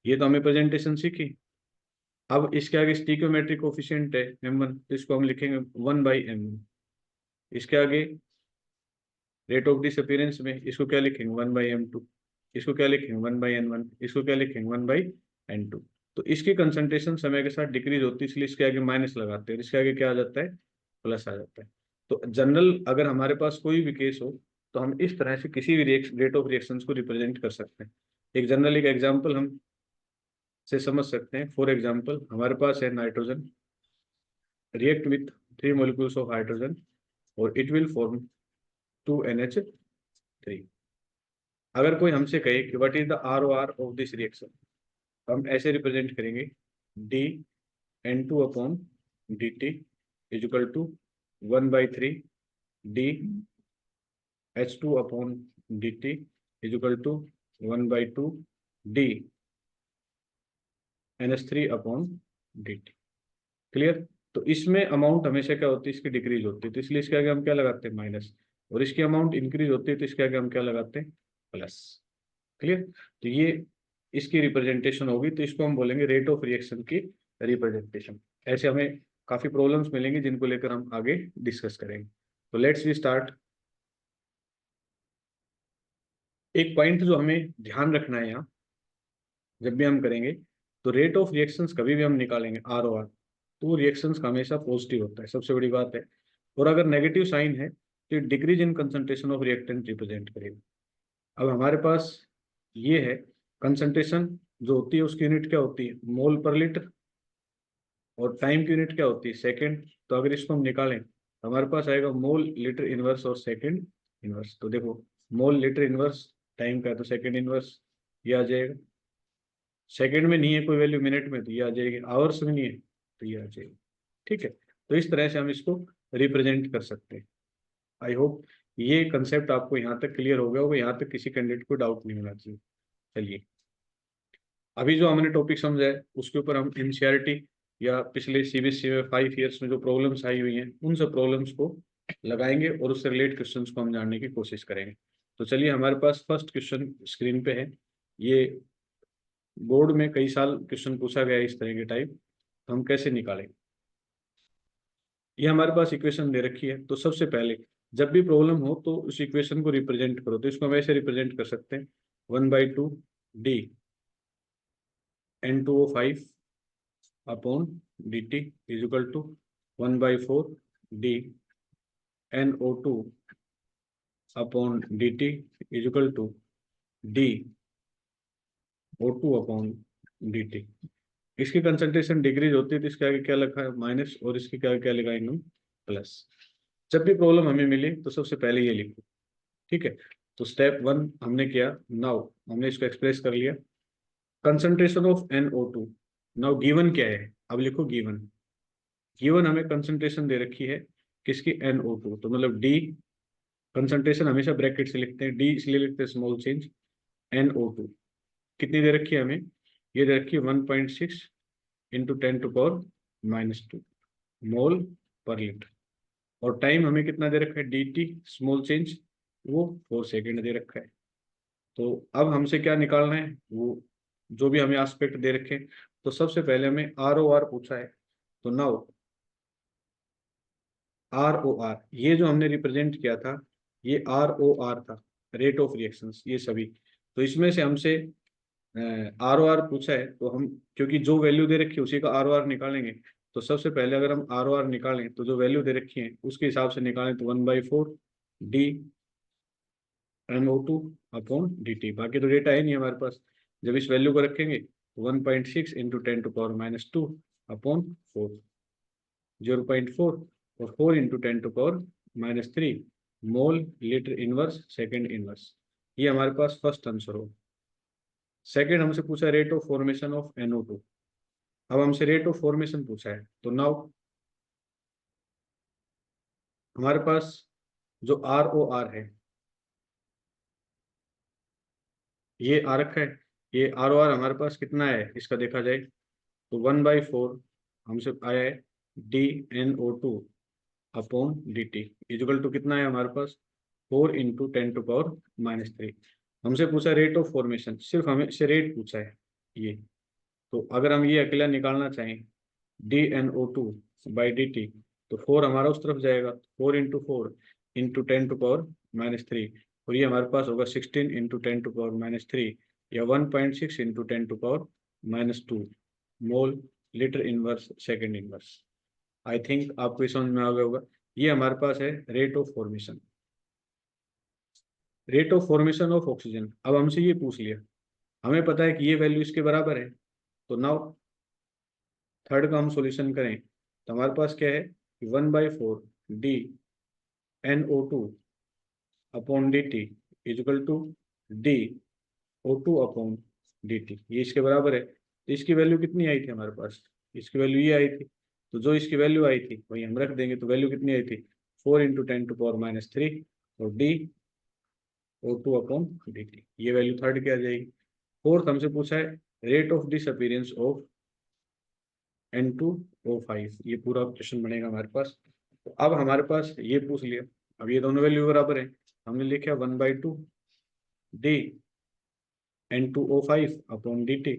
ये तो हमें प्रेजेंटेशन सीखी। अब इसके आगे स्टीकियोमेट्रिक कोफिशिएंट है M1, तो इसको हम लिखेंगे 1/M1। इसके आगे रेट ऑफ डिसअपीयरेंस में इसको क्या लिखेंगे 1/M2, इसको क्या लिखेंगे 1/N1, इसको क्या लिखेंगे 1/N2। तो इसकी कंसंट्रेशन समय के साथ डिक्रीज होती है, इसलिए इसके आगे माइनस लगाते हैं, इसके आगे क्या आ जाता है, प्लस आ जाता है। तो जनरल अगर हमारे पास कोई भी केस हो तो हम इस तरह से किसी भी रेट ऑफ रिएक्शंस को रिप्रेजेंट कर सकते हैं। एक जनरल एक एग्जांपल हम से समझ सकते हैं। फॉर एग्जांपल हमारे पास है nitrogen react with 3 molecules of hydrogen और इट विल फॉर्म 2NH3। अगर कोई हमसे कहे कि what is the ROR of this reaction, हम ऐसे रिप्रेजेंट करेंगे DN2 upon dt is equal to 1/3 DH2 upon dt is equal to 1/2 DNH3 upon dt। Clear. तो इसमें अमाउंट हमेशा क्या होती है, इसकी डिक्रीज होती है, तो इसलिए इसके आगे हम क्या लगाते हैं, माइनस। और इसकी अमाउंट इंक्रीज होती है तो इसके आगे हम क्या लगाते हैं, प्लस। क्लियर। तो ये इसकी रिप्रेजेंटेशन होगी, तो इसको हम बोलेंगे रेट ऑफ रिएक्शन की रिप्रेजेंटेशन। ऐसे हमें काफी प्रॉब्लम्स मिलेंगी जिनको लेकर हम आगे डिस्कस करेंगे। तो लेट्स वी स्टार्ट। एक पॉइंट जो हमें ध्यान रखना है यहाँ जब भी हम करेंगे, तो रेट ऑफ रिएक्शंस कभी भी हम निकालेंगे ROR, तो रिएक्शंस का हमेशा पॉजिटिव होता है, सबसे बड़ी बात है। और अगर नेगेटिव साइन है तो decrease in concentration of reactant represent करेगा। अब हमारे पास ये है कंसंट्रेशन जो होती है उसकी यूनिट क्या होती है, मोल पर लीटर, और टाइम की यूनिट क्या होती है, सेकेंड। तो अगर इसको हम निकालें तो हमारे पास आएगा मोल लीटर इनवर्स और सेकेंड इनवर्स। तो देखो मोल लीटर इनवर्स टाइम का है तो सेकेंड इनवर्स ये आ जाएगा। सेकेंड में नहीं है कोई वैल्यू, मिनट में तो ये आ जाएगी, आवर्स में नहीं है तो ये आ जाएगी। ठीक है। तो इस तरह से हम इसको रिप्रेजेंट कर सकते हैं। आई होप ये कंसेप्ट आपको यहाँ तक क्लियर हो गया होगा, यहाँ तक किसी कैंडिडेट को डाउट नहीं होना चाहिए। चलिए अभी जो हमने टॉपिक समझा है उसके ऊपर हम एनसीईआरटी या पिछले सीबीएसई में 5 ईयर्स में जो प्रॉब्लम्स आई हुई हैं उन सब प्रॉब्लम्स को लगाएंगे और उससे रिलेटेड क्वेश्चंस को हम जानने की कोशिश करेंगे। तो चलिए हमारे पास फर्स्ट क्वेश्चन स्क्रीन पे है। ये बोर्ड में कई साल क्वेश्चन पूछा गया है इस तरह के टाइप, तो हम कैसे निकालेंगे। ये हमारे पास इक्वेशन दे रखी है, तो सबसे पहले जब भी प्रॉब्लम हो तो उस इक्वेशन को रिप्रेजेंट करो। तो इसको हम ऐसे रिप्रेजेंट कर सकते हैं 1/2 D N2O5 upon dt is equal to 1/4 D NO2 upon dt is equal to D O2 upon dt। इसकी कंसंट्रेशन डिक्रीज होती है तो इसके आगे क्या लिखा है, माइनस, और इसके आगे क्या लगाएंगे हम, प्लस। जब भी प्रॉब्लम हमें मिले तो सबसे पहले ये लिखो। ठीक है। तो स्टेप 1 हमने किया, नाउ हमने इसको एक्सप्रेस कर लिया। Concentration of NO2, now given क्या है, अब लिखो गिवन। गिवन हमें कंसंट्रेशन दे रखी है किसकी, NO2, तो मतलब D, कंसंट्रेशन हमेशा ब्रैकेट से लिखते हैं, D इसलिए लिखते हैं स्मॉल चेंज, NO2 कितनी दे रखी है हमें, ये दे रखी है 1.6 इंटू 10⁻⁻2 मोल पर लीटर। और टाइम हमें कितना दे रखा है, dt स्मॉल चेंज, वो 4 सेकेंड दे रखा है। तो अब हमसे क्या निकालना है, वो जो भी हमें एस्पेक्ट दे रखे हैं। तो सबसे पहले हमें ROR पूछा है, तो नाउ ROR ये जो हमने रिप्रेजेंट किया था ये ROR था, रेट ऑफ रिएक्शंस ये सभी। तो इसमें से हमसे ROR पूछा है तो हम, क्योंकि जो वैल्यू दे रखी है उसी का ROR निकालेंगे। तो सबसे पहले अगर हम ROR निकालें तो जो वैल्यू दे रखी है उसके हिसाब से निकालें, तो 1/4 D NO2 अपॉन dt। बाकी तो डेटा है नहीं हमारे पास, जब इस वैल्यू को रखेंगे तो 1.6 इंटू 10⁻⁻2 अपॉन 4, 0.4, और 4 इंटू 10⁻⁻3 मोल लीटर इनवर्स सेकेंड इनवर्स। ये हमारे पास फर्स्ट आंसर हो। सेकेंड हमसे पूछा rate of formation of NO2। अब हमसे रेट ऑफ फॉर्मेशन पूछा है, तो नाउ हमारे पास जो ROR है ये आ रखा है। ये ROR हमारे पास कितना है इसका देखा जाए तो 1/4 हमसे आया है DNO2 upon dt equal to कितना है हमारे पास 4 इंटू 10⁻⁻3। हमसे पूछा रेट ऑफ फॉर्मेशन, सिर्फ हमें से रेट पूछा है ये। तो अगर हम ये अकेला निकालना चाहें DNO2/dt, तो 4 हमारा उस तरफ जाएगा, 4 इंटू 4 इंटू 10⁻⁻3, और ये हमारे पास होगा 16 इंटू 10⁻⁻3 या 1.6 into 10⁻⁻2। Mole litre inverse second inverse. I think आपको ये समझ में आ गया होगा। ये हमारे पास है rate of formation, rate of formation of oxygen. अब हमसे ये पूछ लिया, हमें पता है कि ये वैल्यू इसके बराबर है। तो नाउ थर्ड का हम सॉल्यूशन करें तो हमारे पास क्या है, 1/4 D NO2 upon D T is equal to D O2 upon D T, ये इसके बराबर है। तो इसकी वैल्यू कितनी आई थी हमारे पास, इसकी वैल्यू ये आई थी। तो जो इसकी वैल्यू आई थी वही हम रख देंगे। तो वैल्यू कितनी आई थी, 4 × 10⁻³ और D O2 upon D T, ये वैल्यू थर्ड की आ जाएगी। फोर्थ हमसे पूछा है rate of disappearance of N2O5, ये पूरा क्वेश्चन बनेगा हमारे पास। तो अब हमारे पास ये पूछ लिया, अब ये दोनों वैल्यू बराबर है, हमने लिखा 1/2 D N2O5 upon D T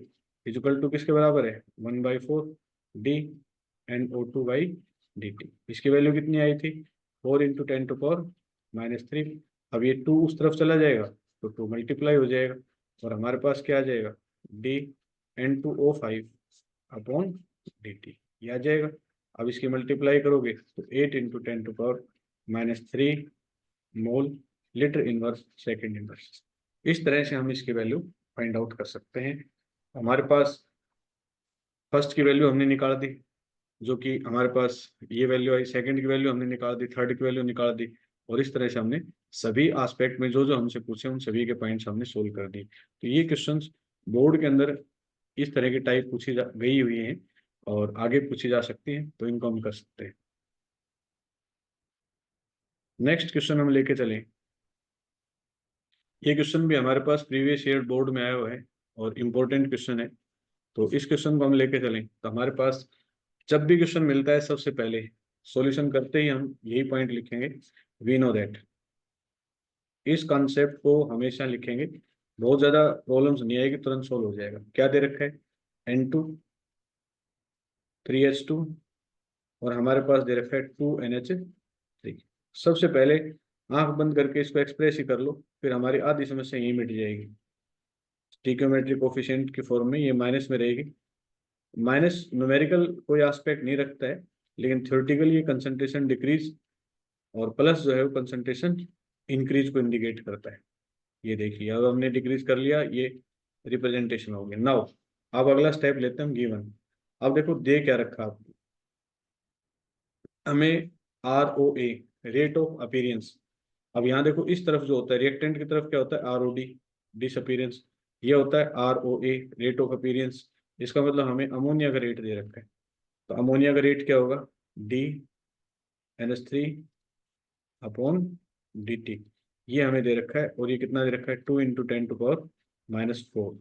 is equal to किसके बराबर है, 1/4 डी NO2/dt। इसकी वैल्यू कितनी आई थी, 4 × 10⁻³ अब ये 2 उस तरफ चला जाएगा तो 2 मल्टीप्लाई हो जाएगा और हमारे पास क्या आ जाएगा, D N2O5 upon D T, ये आ जाएगा। अब इसकी मल्टीप्लाई करोगे तो 8 × 10⁻³ मोल लीटर इनवर्स सेकेंड इनवर्स। इस तरह से हम इसकी वैल्यू फाइंड आउट कर सकते हैं। हमारे पास फर्स्ट की वैल्यू हमने निकाल दी, जो कि हमारे पास ये वैल्यू आई, सेकंड की वैल्यू हमने निकाल दी, थर्ड की वैल्यू निकाल दी, और इस तरह से हमने सभी एस्पेक्ट में जो जो हमसे पूछे उन सभी के पॉइंट्स हमने सोल्व कर दिए। तो ये क्वेश्चंस बोर्ड के अंदर इस तरह की टाइप पूछी गई हुई हैं और आगे पूछी जा सकती हैं, तो इनको हम कर सकते हैं। नेक्स्ट क्वेश्चन हम लेके चलें, ये क्वेश्चन भी हमारे पास प्रीवियस ईयर बोर्ड में आया हुआ है और इम्पोर्टेंट क्वेश्चन है। तो इस क्वेश्चन को हम लेके चलें तो हमारे पास जब भी क्वेश्चन मिलता है सबसे पहले सॉल्यूशन करते ही हम यही पॉइंट लिखेंगे, वी नो दैट। इस कॉन्सेप्ट को हमेशा लिखेंगे, बहुत ज्यादा प्रॉब्लम्स नहीं आएगी, तुरंत सोल्व हो जाएगा। क्या दे रखा है, N2 3H2 और हमारे पास दे रखा है 2NH3। सबसे पहले आंख बंद करके इसको एक्सप्रेस ही कर लो, फिर हमारी आधी समस्या यही मिट जाएगी। स्टिक्योमेट्रिक कोफिशिएंट की फॉर्म में ये माइनस में रहेगी। माइनस न्यूमेरिकल कोई एस्पेक्ट नहीं रखता है, लेकिन थ्योरेटिकली ये कंसंट्रेशन डिक्रीज और प्लस जो है वो कंसंट्रेशन इंक्रीज को इंडिकेट करता है। ये देखिए अब हमने डिक्रीज कर लिया, ये रिप्रेजेंटेशन हो गया। नाउ अब अगला स्टेप लेते हैं हम गिवन। अब देखो दे क्या रखा आपको, हमें ROA रेट ऑफ अपीयरेंस। अब यहाँ देखो इस तरफ जो होता है रिएक्टेंट की तरफ क्या होता है, ROD डिसअपीयरेंस, ये होता है ROA रेट ऑफ अपीयरेंस। इसका मतलब हमें अमोनिया का रेट दे रखा है, तो अमोनिया का रेट क्या होगा, DNH3 अपॉन dt, ये हमें दे रखा है। और ये कितना दे रखा है, 2 × 10⁻⁴।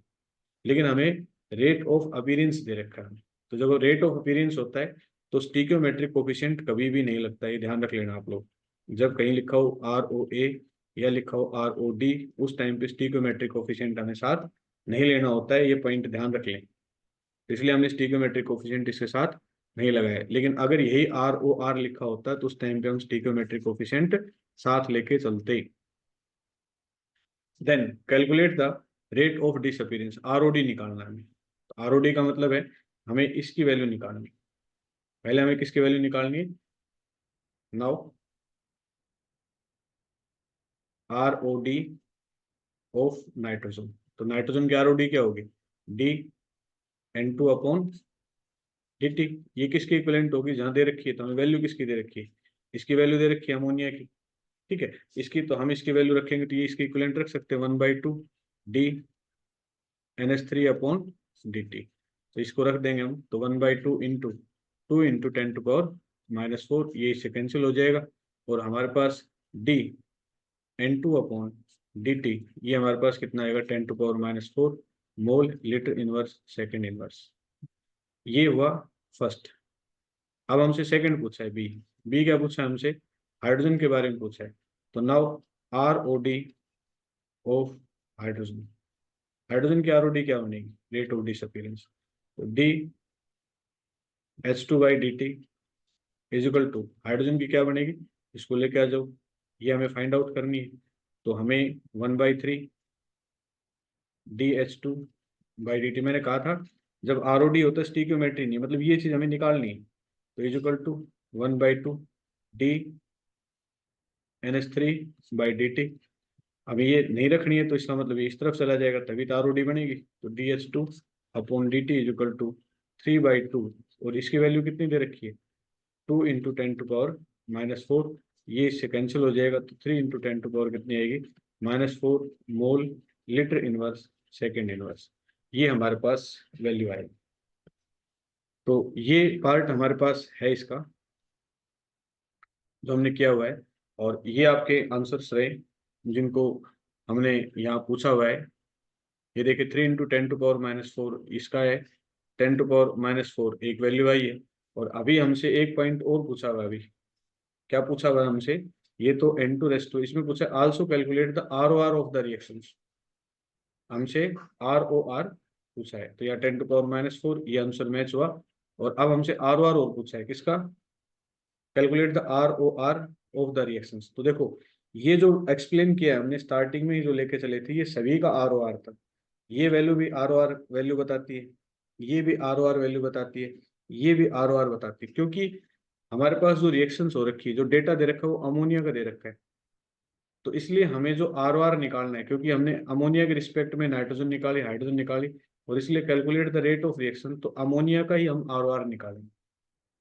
लेकिन हमें रेट ऑफ अपीयरेंस दे रखा है। तो जब रेट ऑफ अपीयरेंस होता है तो स्टिक्योमेट्रिक कोफिशिएंट कभी भी नहीं लगता है, ये ध्यान रख लेना आप लोग। जब कहीं लिखा हो ROA या लिखा हो ROD, उस टाइम पे स्टिक्योमेट्रिक कोफिशिएंट हमें साथ नहीं लेना होता है, ये पॉइंट ध्यान रख लें। इसलिए हमने स्टिक्योमेट्रिक कोफिशिएंट इसके साथ नहीं लगाया। लेकिन अगर यही ROR लिखा होता है तो उस टाइम पे हम स्टिक्योमेट्रिक कोफिशिएंट साथ लेके चलते। Then calculate the rate of disappearance, ROD निकालना है हमें। तो ROD का मतलब है हमें इसकी वैल्यू निकालनी। पहले हमें किसकी वैल्यू निकालनी है, नाउ ROD ऑफ नाइट्रोजन। तो नाइट्रोजन की ROD क्या होगी, DN2 अपॉन dt। ये किसके इक्विवेलेंट होगी, जहां दे रखी है तो हमें वैल्यू किसकी दे रखी है, इसकी वैल्यू दे रखी है अमोनिया की, ठीक है। इसकी तो हम इसकी वैल्यू रखेंगे तो ये इसकी इक्विवेलेंट रख सकते हैं 1/2 DNH3 अपॉन dt। तो इसको रख देंगे हम, तो 1/2 इंटू 2 × 10⁻⁴, ये इससे कैंसिल हो जाएगा। और हमारे पास DN2 अपॉन dt, ये हमारे पास कितना आएगा, 10⁻⁴ mole litre inverse second inverse. ये हुआ फर्स्ट। अब हमसे सेकंड पूछा है, बी क्या पूछा है हमसे, हाइड्रोजन के बारे में पूछा है। तो now ROD of hydrogen, hydrogen की ROD क्या बनेगी, रेट ऑफ डिसअपीयरेंस। तो DH2/dt इजिकल टू हाइड्रोजन की क्या बनेगी, इसको लेके आ जाओ, ये हमें फाइंड आउट करनी है। तो हमें 1/3 DH2/dt मैंने कहा था जब ROD होता है स्टीक्योमेट्री नहीं, मतलब ये चीज हमें निकालनी है। तो इज इक्वल टू 1/2 d अब ये नहीं रखनी है तो इसका मतलब ये इस तरफ चला जाएगा, तभी तो ROD बनेगी। तो dH2/dt = 3/2, और इसकी वैल्यू कितनी दे रखी है, 2 × 10⁻⁴। ये इससे कैंसिल हो जाएगा, तो 3 × 10⁻⁴ कितनी आएगी, -4 मोल लीटर इनवर्स सेकेंड इनवर्स। ये हमारे पास वैल्यू आएगी। तो ये पार्ट हमारे पास है इसका, जो हमने किया हुआ है। और ये आपके आंसर्स रहे जिनको हमने यहाँ पूछा हुआ है। ये देखिए 3 × 10⁻⁴ इसका है, 10⁻⁴ एक वैल्यू आई है। और अभी हमसे एक पॉइंट और पूछा हुआ है। अभी क्या पूछा हुआ है हमसे, ये तो n2 इसमें पूछा है also calculate the ROR of the reaction. हमसे ROR पूछा है, तो यह 10⁻⁴ ये आंसर मैच हुआ। और अब हमसे ROR और पूछा है किसका, calculate the ROR of the reactions. तो देखो ये जो एक्सप्लेन किया है हमने स्टार्टिंग में ही जो लेके चले थे, ये सभी का ROR था। ये वैल्यू भी ROR वैल्यू बताती है, ये भी ROR वैल्यू बताती है, ये भी ROR बताती है। क्योंकि हमारे पास जो रिएक्शंस हो रखी है, जो डेटा दे रखा है वो अमोनिया का दे रखा है। तो इसलिए हमें जो ROR निकालना है, क्योंकि हमने अमोनिया के रिस्पेक्ट में नाइट्रोजन निकाली, हाइड्रोजन निकाली, और इसलिए calculate the rate of reaction, तो अमोनिया का ही हम ROR निकालेंगे।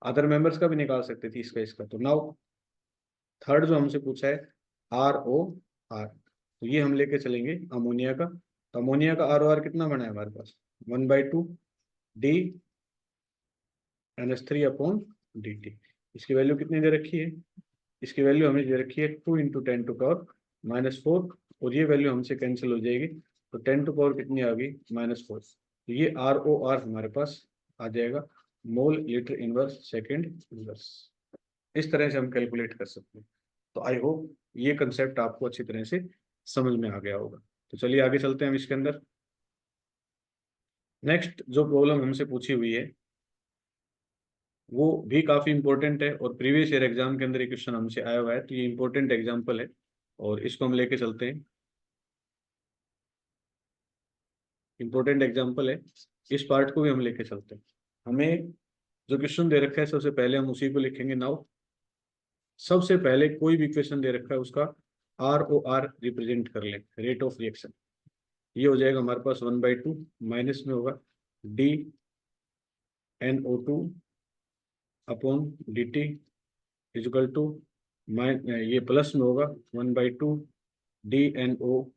अदर मेंबर्स का भी निकाल सकते थे इसका। तो नाउ थर्ड जो हमसे पूछा है ROR, तो ये हम लेके चलेंगे अमोनिया का। तो अमोनिया का ROR कितना बना है हमारे पास, 1/2 d इसकी वैल्यू कितनी दे रखी है, इसकी वैल्यू हमें दे रखी है 2 × 10⁻⁴, और ये वैल्यू हमसे कैंसिल हो जाएगी। तो 10 कितनी आ गई, -4। तो ये ROR हमारे पास आ जाएगा, मोल लीटर इनवर्स सेकेंड इनवर्स। इस तरह से हम कैलकुलेट कर सकते हैं। तो आई होप ये कंसेप्ट आपको अच्छी तरह से समझ में आ गया होगा। तो चलिए आगे चलते हैं हम इसके अंदर। नेक्स्ट जो प्रॉब्लम हमसे पूछी हुई है वो भी काफी इंपॉर्टेंट है, और प्रीवियस ईयर एग्जाम के अंदर ये क्वेश्चन हमसे आया हुआ है। तो ये इंपॉर्टेंट एग्जाम्पल है और इसको हम लेके चलते हैं। इंपॉर्टेंट एग्जाम्पल है, इस पार्ट को भी हम लेके चलते हैं। हमें जो क्वेश्चन दे रखा है सबसे पहले हम उसी को लिखेंगे। नाउ सबसे पहले कोई भी क्वेश्चन दे रखा है उसका ROR रिप्रेजेंट कर ले, रेट ऑफ रिएक्शन। ये हो जाएगा हमारे पास 1/2, माइनस में होगा dNO2/dt इजिकल टू, ये प्लस में होगा 1/2 dNO/dt,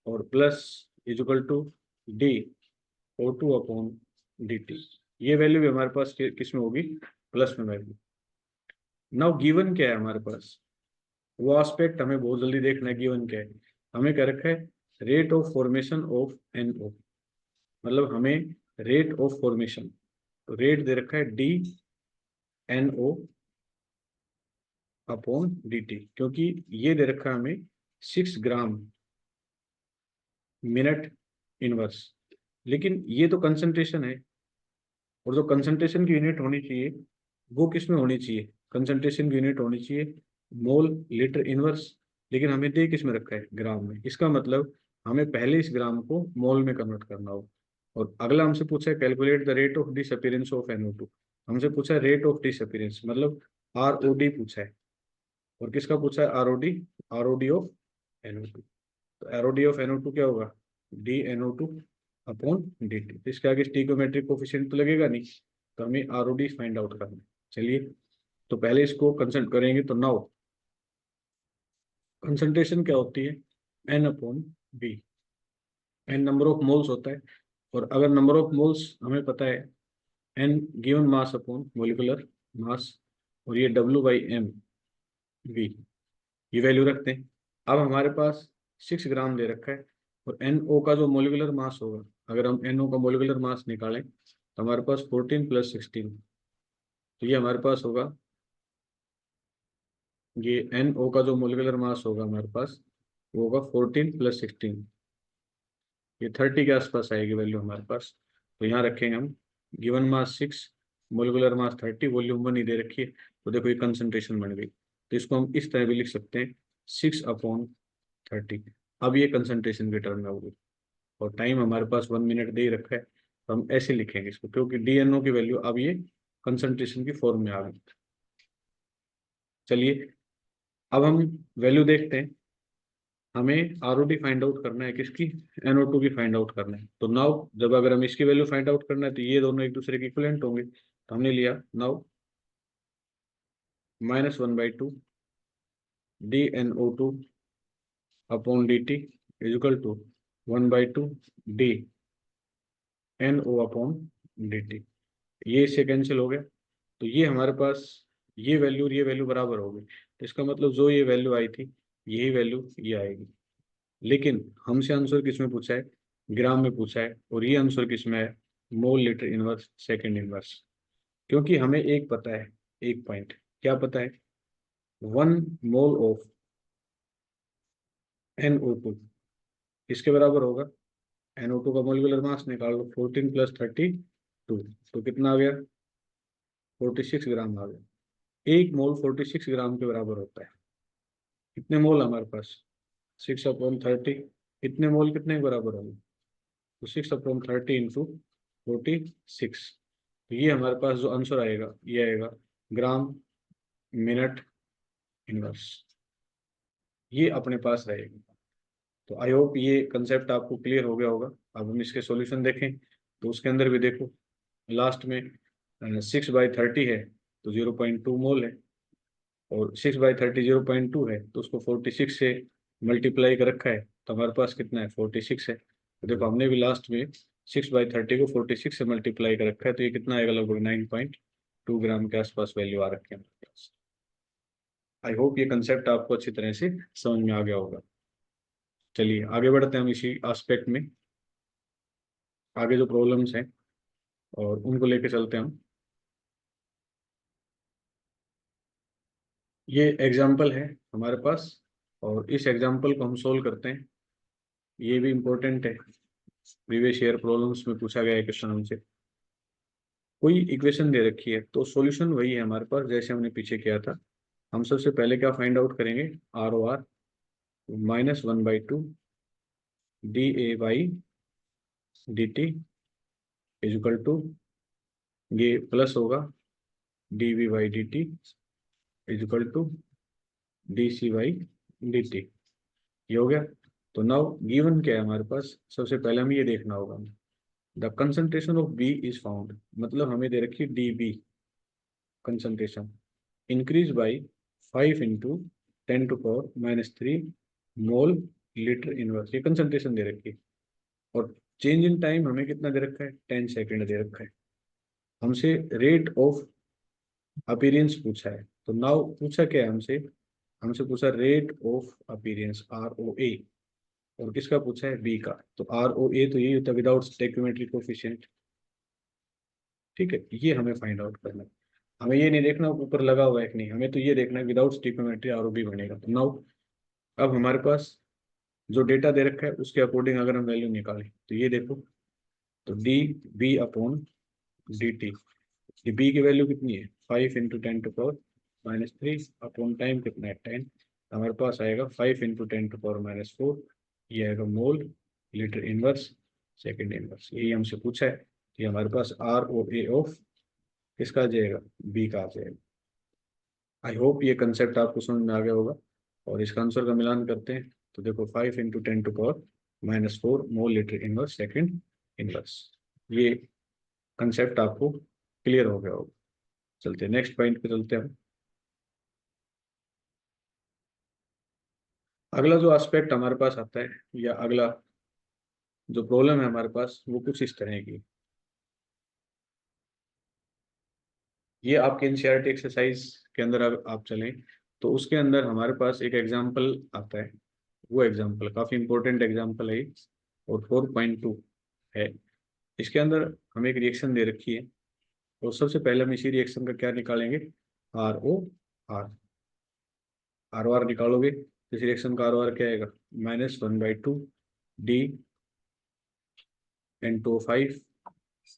और प्लस इजिकल टू dO2/dt। ये वैल्यू भी हमारे पास किस में होगी, प्लस में वैल्यू। नाउ गिवन क्या है हमारे पास, वो एस्पेक्ट हमें बहुत जल्दी देखना है। गिवन क्या है, हमें क्या रखा है, rate of formation of NO, मतलब हमें रेट ऑफ फॉर्मेशन, तो रेट दे रखा है dNO/dt, क्योंकि ये दे रखा है हमें 6 ग्राम मिनट इनवर्स। लेकिन ये तो कंसंट्रेशन है, और जो कंसंट्रेशन की यूनिट होनी चाहिए वो किस में होनी चाहिए, कंसंट्रेशन की यूनिट होनी चाहिए मोल लीटर इनवर्स। लेकिन हमें दे किस में रखा है, ग्राम में। इसका मतलब हमें पहले इस ग्राम को मोल में कन्वर्ट करना होगा। और अगला हमसे पूछा है calculate the rate of disappearance of NO2। हमसे पूछा है रेट ऑफ डिसअपीयरेंस, मतलब ROD पूछा है। और किसका पूछा है, ROD ऑफ NO2। तो ROD ऑफ NO2 क्या होगा, dNO2/dt। तो इसके आगे स्टीकोमेट्रिक कोफिशिएंट तो लगेगा नहीं, तो हमें ROD फाइंड आउट करना है। चलिए तो पहले इसको कंसल्ट करेंगे। तो नाउ कंसंट्रेशन क्या होती है, N/V। N number of moles होता है, और अगर नंबर ऑफ मोल्स हमें पता है N given mass upon molecular mass, और ये W/mV, ये वैल्यू रखते हैं। अब हमारे पास 6 ग्राम दे रखा है, और NO का जो मोलिकुलर मास होगा, अगर हम NO का मोलिकुलर मास निकालें तो हमारे पास 14 + 16, तो ये हमारे पास होगा, ये NO का जो मोलिकुलर मास होगा हमारे पास वो होगा 14 + 16, ये 30 के आसपास आएगी वैल्यू हमारे पास। तो यहाँ रखेंगे हम, given mass 6, molecular mass 30, volume 1 ही दे रखी है। तो देखो ये कंसंट्रेशन बन गई। तो इसको हम इस तरह भी लिख सकते हैं, 6/30। अब ये कंसंट्रेशन की टर्म में होगी। और टाइम हमारे पास 1 मिनट दे ही रखा है, तो हम ऐसे लिखेंगे इसको, क्योंकि DNO की वैल्यू अब ये कंसंट्रेशन की फॉर्म में आ गई। चलिए अब हम वैल्यू देखते हैं। हमें ROD फाइंड आउट करना है, किसकी? NO2 की फाइंड आउट करना है। तो नाउ जब अगर हम इसकी वैल्यू फाइंड आउट करना है तो ये दोनों एक दूसरे के इक्विवेलेंट होंगे, तो हमने लिया now -1/2 DNO2 upon DT is equal to 1/2 DNO upon DT। ये इससे कैंसिल हो गया, तो ये हमारे पास ये वैल्यू और ये वैल्यू बराबर हो गई। तो इसका मतलब जो ये वैल्यू आई थी यही वैल्यू ये आएगी। लेकिन हमसे आंसर किस में पूछा है? ग्राम में पूछा है, और ये आंसर किस में है? मोल लीटर इनवर्स सेकंड इनवर्स। क्योंकि हमें एक पता है, एक पॉइंट क्या पता है? 1 मोल ऑफ NO2 इसके बराबर होगा, NO2 का मोलिकुलर मास निकाल लो, 14 + 32, तो कितना आ गया? 46 ग्राम आ गया। 1 मोल 46 ग्राम के बराबर होता है। कितने मोल हमारे पास? 6/30। इतने मोल कितने के बराबर होंगे? तो 6/30 इंटू 46। तो ये हमारे पास जो आंसर आएगा ये आएगा ग्राम मिनट इनवर्स, ये अपने पास रहेगा। तो आई होप ये कंसेप्ट आपको क्लियर हो गया होगा। अब हम इसके सॉल्यूशन देखें, तो उसके अंदर भी देखो लास्ट में 6/30 है तो 0.2 मोल है, और 6/30 0.2 है तो उसको 46 से मल्टीप्लाई कर रखा है, तो हमारे पास कितना है? 46 है। तो देखो हमने भी लास्ट में 6/30 को 46 से मल्टीप्लाई कर रखा है, तो ये कितना आएगा? लगभग 9.2 ग्राम के आसपास वैल्यू आ रखी है हमारे पास। आई होप ये कंसेप्ट आपको अच्छी तरह से समझ में आ गया होगा। चलिए आगे बढ़ते हैं हम इसी एस्पेक्ट में। आगे जो प्रॉब्लम्स हैं और उनको लेके चलते हैं हम। ये एग्जाम्पल है हमारे पास, और इस एग्जाम्पल को हम सोल्व करते हैं। ये भी इम्पोर्टेंट है, प्रीवियस ईयर प्रॉब्लम्स में पूछा गया है क्वेश्चन हमसे। कोई इक्वेशन दे रखी है तो सॉल्यूशन वही है हमारे पास जैसे हमने पीछे किया था। हम सबसे पहले क्या फाइंड आउट करेंगे? ROR -1/2 DA/DT is equal to, ये प्लस होगा, DV/DT is equal to DC/DT। ये हो गया। तो नाउ गिवन क्या है हमारे पास? सबसे पहले हमें ये देखना होगा, the concentration of B is found, मतलब हमें दे रखी है DB concentration increase by 5 into 10⁻³ mole litre inverse, ये कंसंट्रेशन दे रखी है। और चेंज इन टाइम हमें कितना दे रखा है? 10 सेकेंड दे रखा है। हमसे रेट ऑफ अपीयरेंस पूछा है, तो नाउ पूछा क्या है हमसे? हमसे पूछा रेट ऑफ अपीयरेंस ROA, और किसका पूछा है? बी का। तो ROA तो यही होता है विदाउट स्टोइकियोमेट्रिक कोफिशिएंट। ठीक है, ये हमें फाइंड आउट करना है। हमें ये नहीं देखना ऊपर लगा हुआ है कि नहीं, हमें तो ये देखना है विदाउट स्टोइकियोमेट्री ROB बनेगा। तो नाउ अब हमारे पास जो डेटा दे रखा है उसके अकॉर्डिंग अगर हम वैल्यू निकालें तो ये देखो, तो DB/DT, ये बी की वैल्यू कितनी है? 5 इंटू 10⁻³ अपॉन टाइम कितना है? 10। हमारे पास आएगा 5 इंटू 10⁻⁴, ये आएगा मोल लीटर इनवर्स सेकेंड इनवर्स। यही हमसे पूछा है, कि हमारे पास ROA ऑफ किसका आ जाएगा? बी का आ जाएगा। आई होप ये कंसेप्ट आपको समझ में आ गया होगा। और इसका आंसर का मिलान करते हैं, तो देखो 5 into 10⁻⁴ mole litre inverse second inverse. ये कंसेप्ट आपको क्लियर हो गया होगा। चलते हैं नेक्स्ट पॉइंट पे चलते हैं। अगला जो एस्पेक्ट हमारे पास आता है, या अगला जो प्रॉब्लम है हमारे पास, वो कुछ इस तरह की। ये आपके एनसीईआरटी एक्सरसाइज के अंदर अगर आप चलें तो उसके अंदर हमारे पास एक एग्जाम्पल आता है। वो एग्जाम्पल काफ़ी इंपॉर्टेंट एग्जाम्पल है, और 4.2 है। इसके अंदर हमें एक रिएक्शन दे रखी है, और सबसे पहले हम इसी रिएक्शन का क्या निकालेंगे? ROR। ROR निकालोगे तो इस रिएक्शन का ROR क्या आएगा? -1/2 D(N2O5)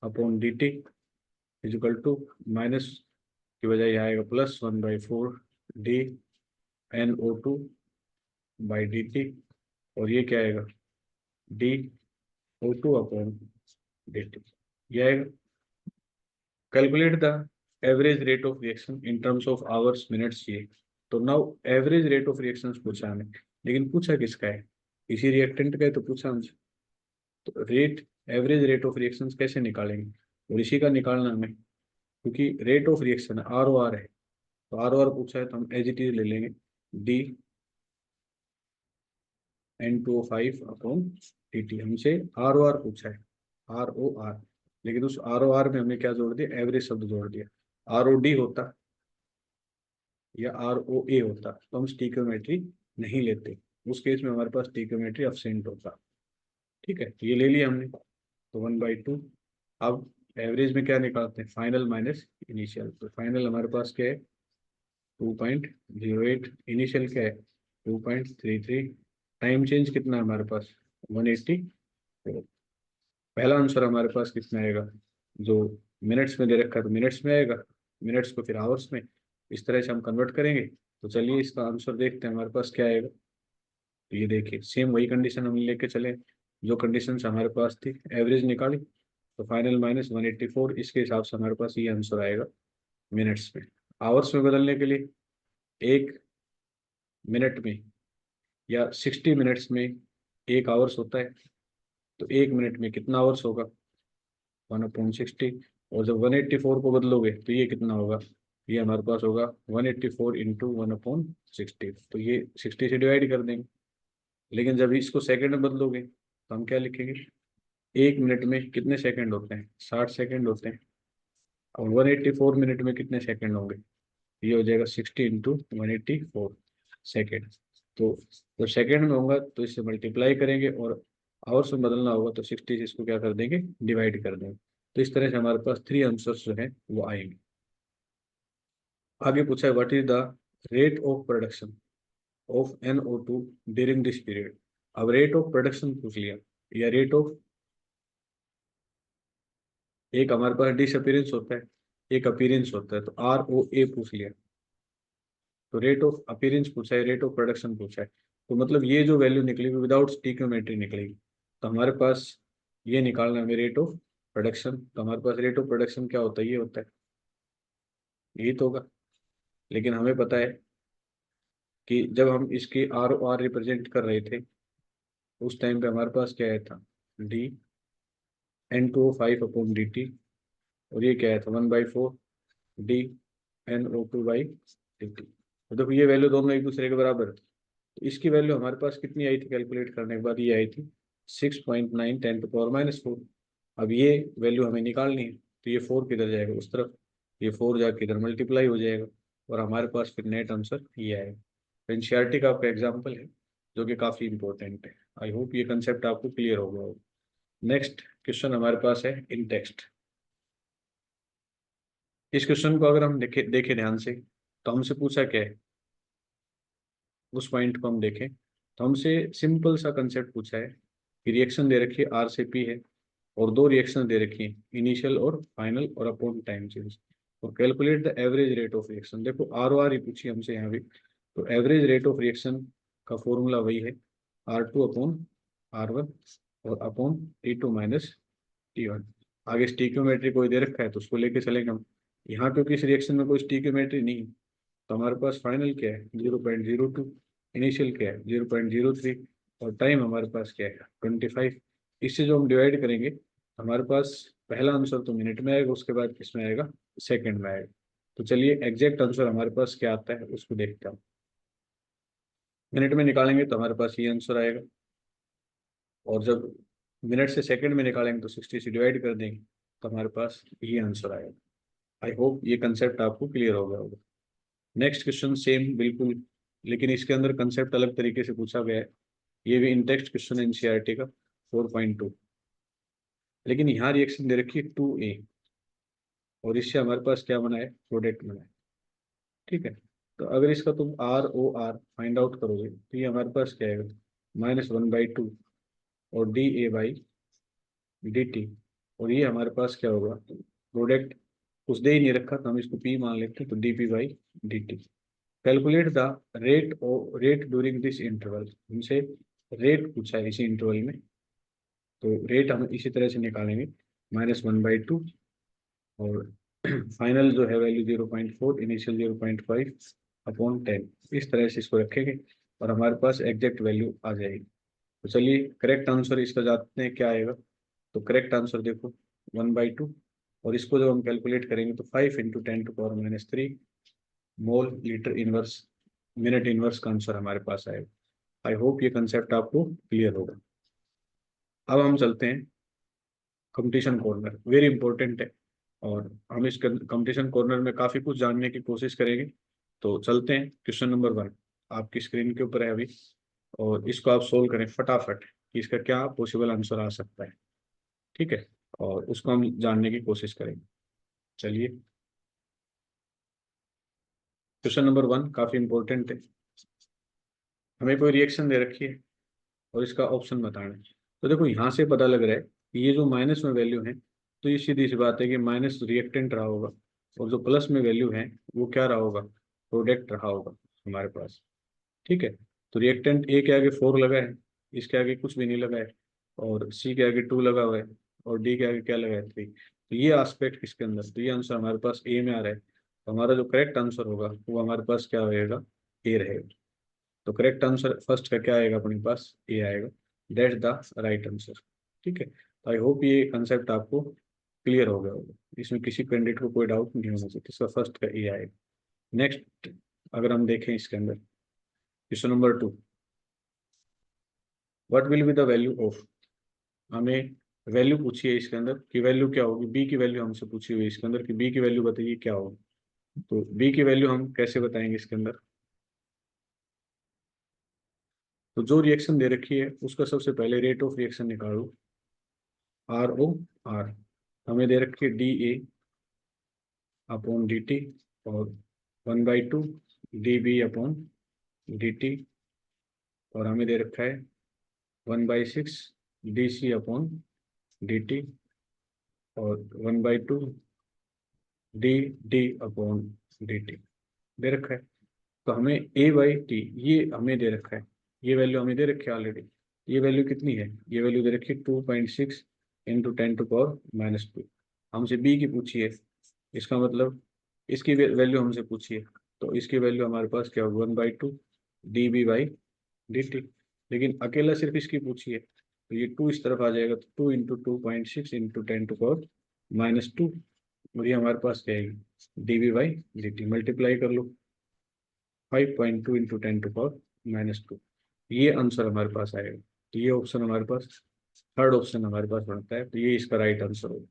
upon DT is equal to, minus की बजाय यहाँ आएगा +1/4 DNO2/DT, और ये क्या आएगा? O2 अपॉन dt ये आएगा। Calculate the average rate of reaction in terms of hours minutes ये। तो now average rate of reaction पूछा हमें, लेकिन पूछा किसका है, इसी रिएक्टेंट का है तो पूछा हमसे। तो rate, average rate of reaction कैसे निकालेंगे, और इसी का निकालना हमें, क्योंकि rate of reaction R O R है, तो आर ओ आर पूछा है तो हम एज इट इज ले लेंगे D N2O5 upon T T. हमसे आर ओ आर पूछा है, आर ओ आर, लेकिन उस आर ओ आर में हमने क्या जोड़ दिया, एवरेज शब्द जोड़ दिया। आर ओ डी होता या आर ओ ए होता तो हम स्टीकियोमेट्री नहीं लेते, उस केस में हमारे पास स्टीकियोमेट्री अब्सेंट होता। ठीक है, तो ये ले लिया हमने, तो 1/2। अब एवरेज में क्या निकालते हैं, फाइनल माइनस इनिशियल। तो फाइनल हमारे पास क्या है 2.08, इनिशियल क्या है 2.33। टाइम चेंज कितना है हमारे पास 180। पहला आंसर हमारे पास कितना आएगा, जो मिनट्स में दे रखा है तो मिनट्स में आएगा, मिनट्स को फिर आवर्स में, इस तरह से हम कन्वर्ट करेंगे। तो चलिए इसका आंसर देखते हैं हमारे पास क्या आएगा। तो ये देखिए सेम वही कंडीशन हम लेके चले जो कंडीशन हमारे पास थी, एवरेज निकाली तो फाइनल माइनस 184, इसके हिसाब से हमारे पास ये आंसर आएगा मिनट्स में। आवर्स में बदलने के लिए, एक मिनट में या 60 मिनट्स में एक आवर्स होता है, तो एक मिनट में कितना आवर्स होगा 1/60। और जब 184 को बदलोगे तो ये कितना होगा, ये हमारे पास होगा 184 इंटू 1/60, तो ये 60 से डिवाइड कर देंगे। लेकिन जब इसको सेकंड में बदलोगे तो हम क्या लिखेंगे, एक मिनट में कितने सेकंड होते हैं 60 सेकंड होते हैं, और 184 मिनट में कितने सेकंड होंगे, ये हो जाएगा 60 इंटू 184 सेकेंड। तो जब सेकेंड में होगा तो इससे मल्टीप्लाई करेंगे, और आवर्स में बदलना होगा तो 60 से इसको क्या कर देंगे, डिवाइड कर देंगे। तो इस तरह से हमारे पास 3 आंसर्स जो है वो आएंगे। आगे पूछा है what is the rate of production of NO2 during this period. अब रेट ऑफ प्रोडक्शन पूछ लिया, या रेट ऑफ, एक हमारे पास डिसअपीयरेंस होता है, एक अपीयरेंस होता है, तो ROA पूछ लिया। तो रेट ऑफ अपीयरेंस पूछा है, रेट ऑफ प्रोडक्शन पूछा है, तो मतलब ये जो वैल्यू निकलेगी विदाउट स्टीकियोमेट्री निकलेगी। तो हमारे पास ये निकालना है रेट ऑफ प्रोडक्शन। तो हमारे पास रेट ऑफ प्रोडक्शन क्या होता है, ये होता है, यही तो होगा। लेकिन हमें पता है कि जब हम इसके ROR रिप्रेजेंट कर रहे थे उस टाइम पे हमारे पास क्या आया था, D N2O5 upon D T, और ये क्या आया था 1/4 डी NO2/dt। तो देखो ये वैल्यू दोनों एक दूसरे के बराबर है। तो इसकी वैल्यू हमारे पास कितनी आई थी कैलकुलेट करने के बाद, ये आई थी 6.9 10⁻⁴। अब ये वैल्यू हमें निकालनी है, तो ये 4 किधर जाएगा उस तरफ, ये 4 जाके इधर मल्टीप्लाई हो जाएगा, और हमारे पास फिर नेट आंसर ये आएगा। तो एनसीईआरटी का आपका एग्जाम्पल है जो कि काफ़ी इंपॉर्टेंट है। आई होप ये कंसेप्ट आपको क्लियर हो गया हो। नेक्स्ट क्वेश्चन हमारे पास है इन टेक्स्ट। इस क्वेश्चन को अगर हम देखें ध्यान से, तो हमसे पूछा क्या है, उस पॉइंट को हम देखें तो हमसे सिंपल सा कंसेप्ट पूछा है कि रिएक्शन दे रखी है आर से पी है, और दो रिएक्शन दे रखी है इनिशियल और फाइनल, और अपॉन टाइम चेंज, और calculate the average rate of reaction. देखो आर ओ आर ही पूछी हमसे यहाँ भी, तो एवरेज रेट ऑफ रिएक्शन का फॉर्मूला वही है R2 अपॉन R1 और अपॉन T2 माइनस T1। आगे स्टीक्योमेट्री कोई दे रखा है तो उसको लेके चलेंगे हम। यहाँ क्योंकि इस रिएक्शन में कोई स्टीक्योमेट्री नहीं है, तो हमारे पास फाइनल क्या है 0.02, इनिशियल क्या है 0.03, और टाइम हमारे पास क्या है 25। इससे जो हम डिवाइड करेंगे हमारे पास पहला आंसर तो मिनट में आएगा, उसके बाद किसमें आएगा, सेकंड में आएगा। तो चलिए एग्जैक्ट आंसर हमारे पास क्या आता है उसको देखते हैं। मिनट में निकालेंगे तो हमारे पास ये आंसर आएगा, और जब मिनट से सेकंड में निकालेंगे तो 60 से डिवाइड कर देंगे तो हमारे पास ये आंसर आएगा। आई होप ये कंसेप्ट आपको क्लियर हो गया होगा। नेक्स्ट क्वेश्चन सेम बिल्कुल, लेकिन इसके अंदर कंसेप्ट अलग तरीके से पूछा गया है। ये भी इन टेक्स्ट क्वेश्चन एनसीईआरटी का 4.2, लेकिन यहाँ रिएक्शन दे रखी है 2A, और इससे हमारे पास क्या बना है, प्रोडक्ट बना है। ठीक है, तो अगर इसका तुम ROR फाइंड आउट करोगे तो ये हमारे पास क्या आएगा -1/2, और DA/dt, और ये हमारे पास क्या होगा, प्रोडक्ट कुछ दे ही नहीं रखा तो हम इसको P मान लेते हैं, तो dP/dt। Calculate the rate during this interval. हमसे रेट पूछा है इसी इंटरवल में, तो रेट हम इसी तरह से निकालेंगे, -1/2, और फाइनल जो है वैल्यू 0.4, इनिशियल 0.5 अपॉन 10, इस तरह से इसको रखेंगे और हमारे पास एग्जैक्ट वैल्यू आ जाएगी। तो चलिए करेक्ट आंसर इसका जानते हैं क्या आएगा। तो करेक्ट आंसर देखो 1/2, और इसको जब हम कैलकुलेट करेंगे तो 5 × 10⁻³ मोल लीटर इनवर्स मिनट इनवर्स का आंसर हमारे पास आएगा। आई होप ये कंसेप्ट आपको क्लियर होगा। अब हम चलते हैं कंपटीशन कॉर्नर, वेरी इंपॉर्टेंट है, और हम इस कंपटीशन कॉर्नर में काफ़ी कुछ जानने की कोशिश करेंगे। तो चलते हैं, क्वेश्चन नंबर 1 आपकी स्क्रीन के ऊपर है अभी, और इसको आप सोल्व करें फटाफट कि इसका क्या पॉसिबल आंसर आ सकता है। ठीक है, और उसको हम जानने की कोशिश करेंगे। चलिए, क्वेश्चन नंबर 1 काफ़ी इंपॉर्टेंट है। हमें कोई रिएक्शन दे रखी है और इसका ऑप्शन बताना है। तो देखो यहाँ से पता लग रहा है कि ये जो माइनस में वैल्यू है, तो ये सीधी सी बात है कि माइनस रिएक्टेंट रहा होगा, और जो प्लस में वैल्यू है वो क्या रहा होगा, प्रोडक्ट रहा होगा हमारे पास। ठीक है, तो रिएक्टेंट ए के आगे 4 लगा है, इसके आगे कुछ भी नहीं लगा है, और सी के आगे 2 लगा हुआ है, और डी के आगे क्या लगा है 3। तो ये आस्पेक्ट किसके अंदर, तो ये आंसर हमारे पास ए में आ रहा है। तो हमारा जो करेक्ट आंसर होगा वो हमारे पास क्या रहेगा, ए रहेगा। तो करेक्ट आंसर फर्स्ट का क्या आएगा अपने पास, ए आएगा। That's the right answer. ठीक है, तो आई होप ये कंसेप्ट आपको क्लियर हो गया होगा, इसमें किसी कैंडिडेट को कोई डाउट नहीं होना चाहिए, इसका फर्स्ट का ए आएगा। नेक्स्ट अगर हम देखें इसके अंदर question number 2, what will be the value of, हमें वैल्यू पूछी है इसके अंदर कि वैल्यू क्या होगी, बी की वैल्यू हमसे पूछी हुई है इसके अंदर कि बी की वैल्यू बताइए क्या होगी। तो बी की वैल्यू हम कैसे बताएंगे इसके अंदर, तो जो रिएक्शन दे रखी है उसका सबसे पहले रेट ऑफ रिएक्शन निकालो, ROR, हमें दे रखी है DA/dt, और 1/2 DB/dt, और हमें दे रखा है 1/6 DC/dt, और 1/2 DD/dt दे रखा है। तो हमें A/T ये हमें दे रखा है, ये वैल्यू हमें दे रखी है ऑलरेडी। ये वैल्यू कितनी है, ये वैल्यू दे रखी है 2.6 × 10⁻²। हमसे बी की पूछी है, इसका मतलब इसकी वैल्यू हमसे पूछी है, तो इसकी वैल्यू हमारे पास क्या होगी, 1/2 DB/dt। लेकिन अकेला सिर्फ इसकी पूछी है, तो ये 2 इस तरफ आ जाएगा, तो 2 × 2.6 × 10⁻², और ये हमारे पास क्या है, DB/dt, मल्टीप्लाई कर लो 5.2 × 10⁻², ये आंसर हमारे पास आएगा। तो ये ऑप्शन हमारे पास, थर्ड ऑप्शन हमारे पास बनता है, तो ये इसका राइट आंसर होगा।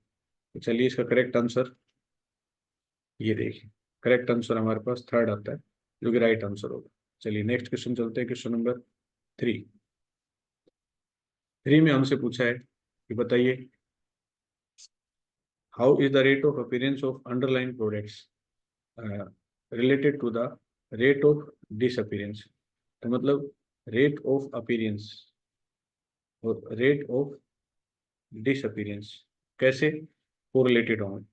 तो चलिए इसका करेक्ट आंसर ये देखिए, करेक्ट आंसर हमारे पास थर्ड आता है, जो कि राइट आंसर होगा। चलिए नेक्स्ट क्वेश्चन चलते हैं, क्वेश्चन नंबर 3। 3 में हमसे पूछा है कि बताइए how is the rate of appearance of underline products related to the rate of disappearance. तो मतलब रेट ऑफ अपीयरेंस और रेट ऑफ डिसअपीयरेंस कैसे कोरिलेटेड होंगे।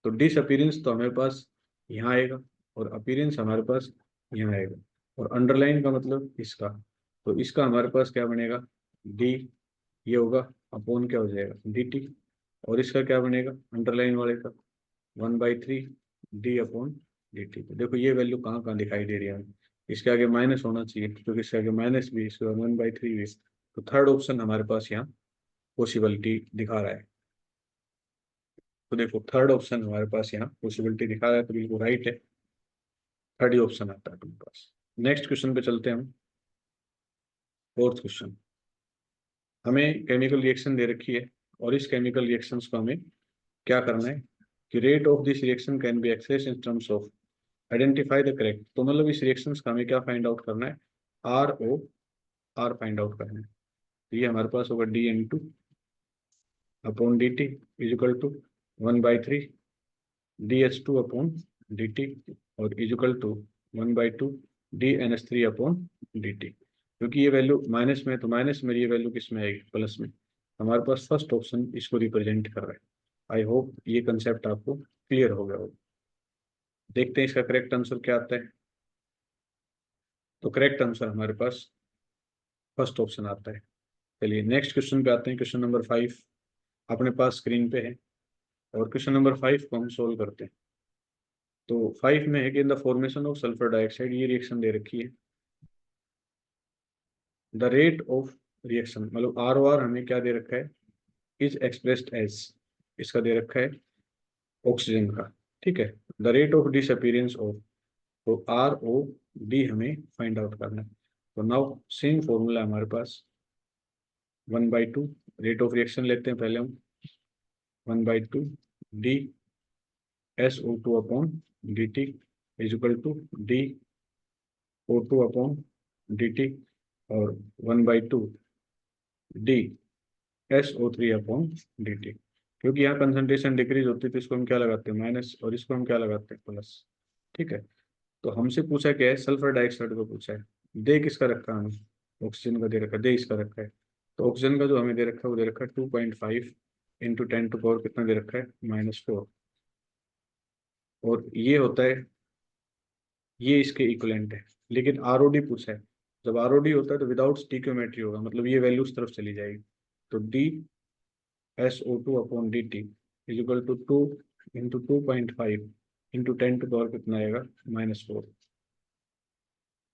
तो डिसअपीयरेंस तो हमारे पास यहाँ आएगा, और अपीयरेंस हमारे पास यहाँ आएगा, और अंडरलाइन का मतलब इसका, तो इसका हमारे पास क्या बनेगा, डी, ये होगा अपॉन क्या हो जाएगा, dt, और इसका क्या बनेगा अंडरलाइन वाले का 1/3 D/dt। तो देखो ये वैल्यू कहाँ कहाँ दिखाई दे रही है, इसके आगे माइनस होना चाहिए क्योंकि इसके आगे माइनस भी, इसके बाद 1/3 भी। तो थर्ड ऑप्शन हमारे पास यहाँ पॉसिबिलिटी दिखा रहा है। तो देखो थर्ड ऑप्शन हमारे पास यहाँ पॉसिबिलिटी दिखा रहा है, तो बिल्कुल राइट है, थर्ड ही ऑप्शन आता है तुम्हारे पास। नेक्स्ट क्वेश्चन पे चलते हैं हम, फोर्थ क्वेश्चन। हमें केमिकल रिएक्शन दे रखी है, और इस केमिकल रिएक्शंस को हमें क्या करना है कि rate of this reaction can be expressed in terms of identify the correct. तो मतलब इस रिएक्शंस का हमें क्या फाइंड आउट करना है, ROR फाइंड आउट करना है। तो ये हमारे पास होगा D/dt is equal to 1/3 DH2/dt, और इज इक्वल टू 1/2 DNH3/dt। क्योंकि ये वैल्यू माइनस में है, तो माइनस में ये वैल्यू किस में आएगी, प्लस में। हमारे पास फर्स्ट ऑप्शन इसको रिप्रेजेंट कर रहा है। आई होप ये कंसेप्ट आपको क्लियर हो गया होगा। देखते हैं इसका करेक्ट आंसर क्या आता है। तो करेक्ट आंसर हमारे पास फर्स्ट ऑप्शन आता है, चलिए नेक्स्ट क्वेश्चन पे आते हैं। क्वेश्चन नंबर 5 अपने पास स्क्रीन पे है और क्वेश्चन नंबर 5 को हम सोल्व करते हैं। तो 5 में है कि in the formation of sulphur dioxide, ये रिएक्शन दे रखी है। द रेट ऑफ रिएक्शन मतलब आर ओ आर हमें क्या दे रखा है, इज एक्सप्रेस्ड एज, इसका दे रखा है ऑक्सीजन का। ठीक है, the rate of disappearance of, तो आर ओ डी हमें फाइंड आउट करना है। तो नाउ सेम फॉर्मूला हमारे पास 1/2 रेट ऑफ रिएक्शन लेते हैं पहले हम। 1/2 D S O two upon D T is equal to D O two upon D T और 1/2 D S O three upon D T. क्योंकि यहाँ कंसंट्रेशन डिक्रीज होती है तो इसको हम क्या लगाते हैं माइनस, और इसको हम क्या लगाते हैं प्लस। ठीक है, तो हमसे पूछा क्या है, सल्फर डाइऑक्साइड को पूछा है। दे किसका रखा है हमें, ऑक्सीजन का दे रखा है, दे इसका रखा है। तो ऑक्सीजन का जो हमें दे रखा है वो दे रखा है 2.5 इंटू 10⁻⁴ कितना दे रखा है -4। और ये होता है, ये इसके इक्वलेंट है। लेकिन आरओडी पूछा है, जब आरओडी होता है तो विदाउट स्टीक्योमेट्री होगा, मतलब ये वैल्यू उस तरफ चली जाएगी। तो D S O two upon D T is equal to 2 into 2.5 into 10⁻⁴ कितना आएगा -4।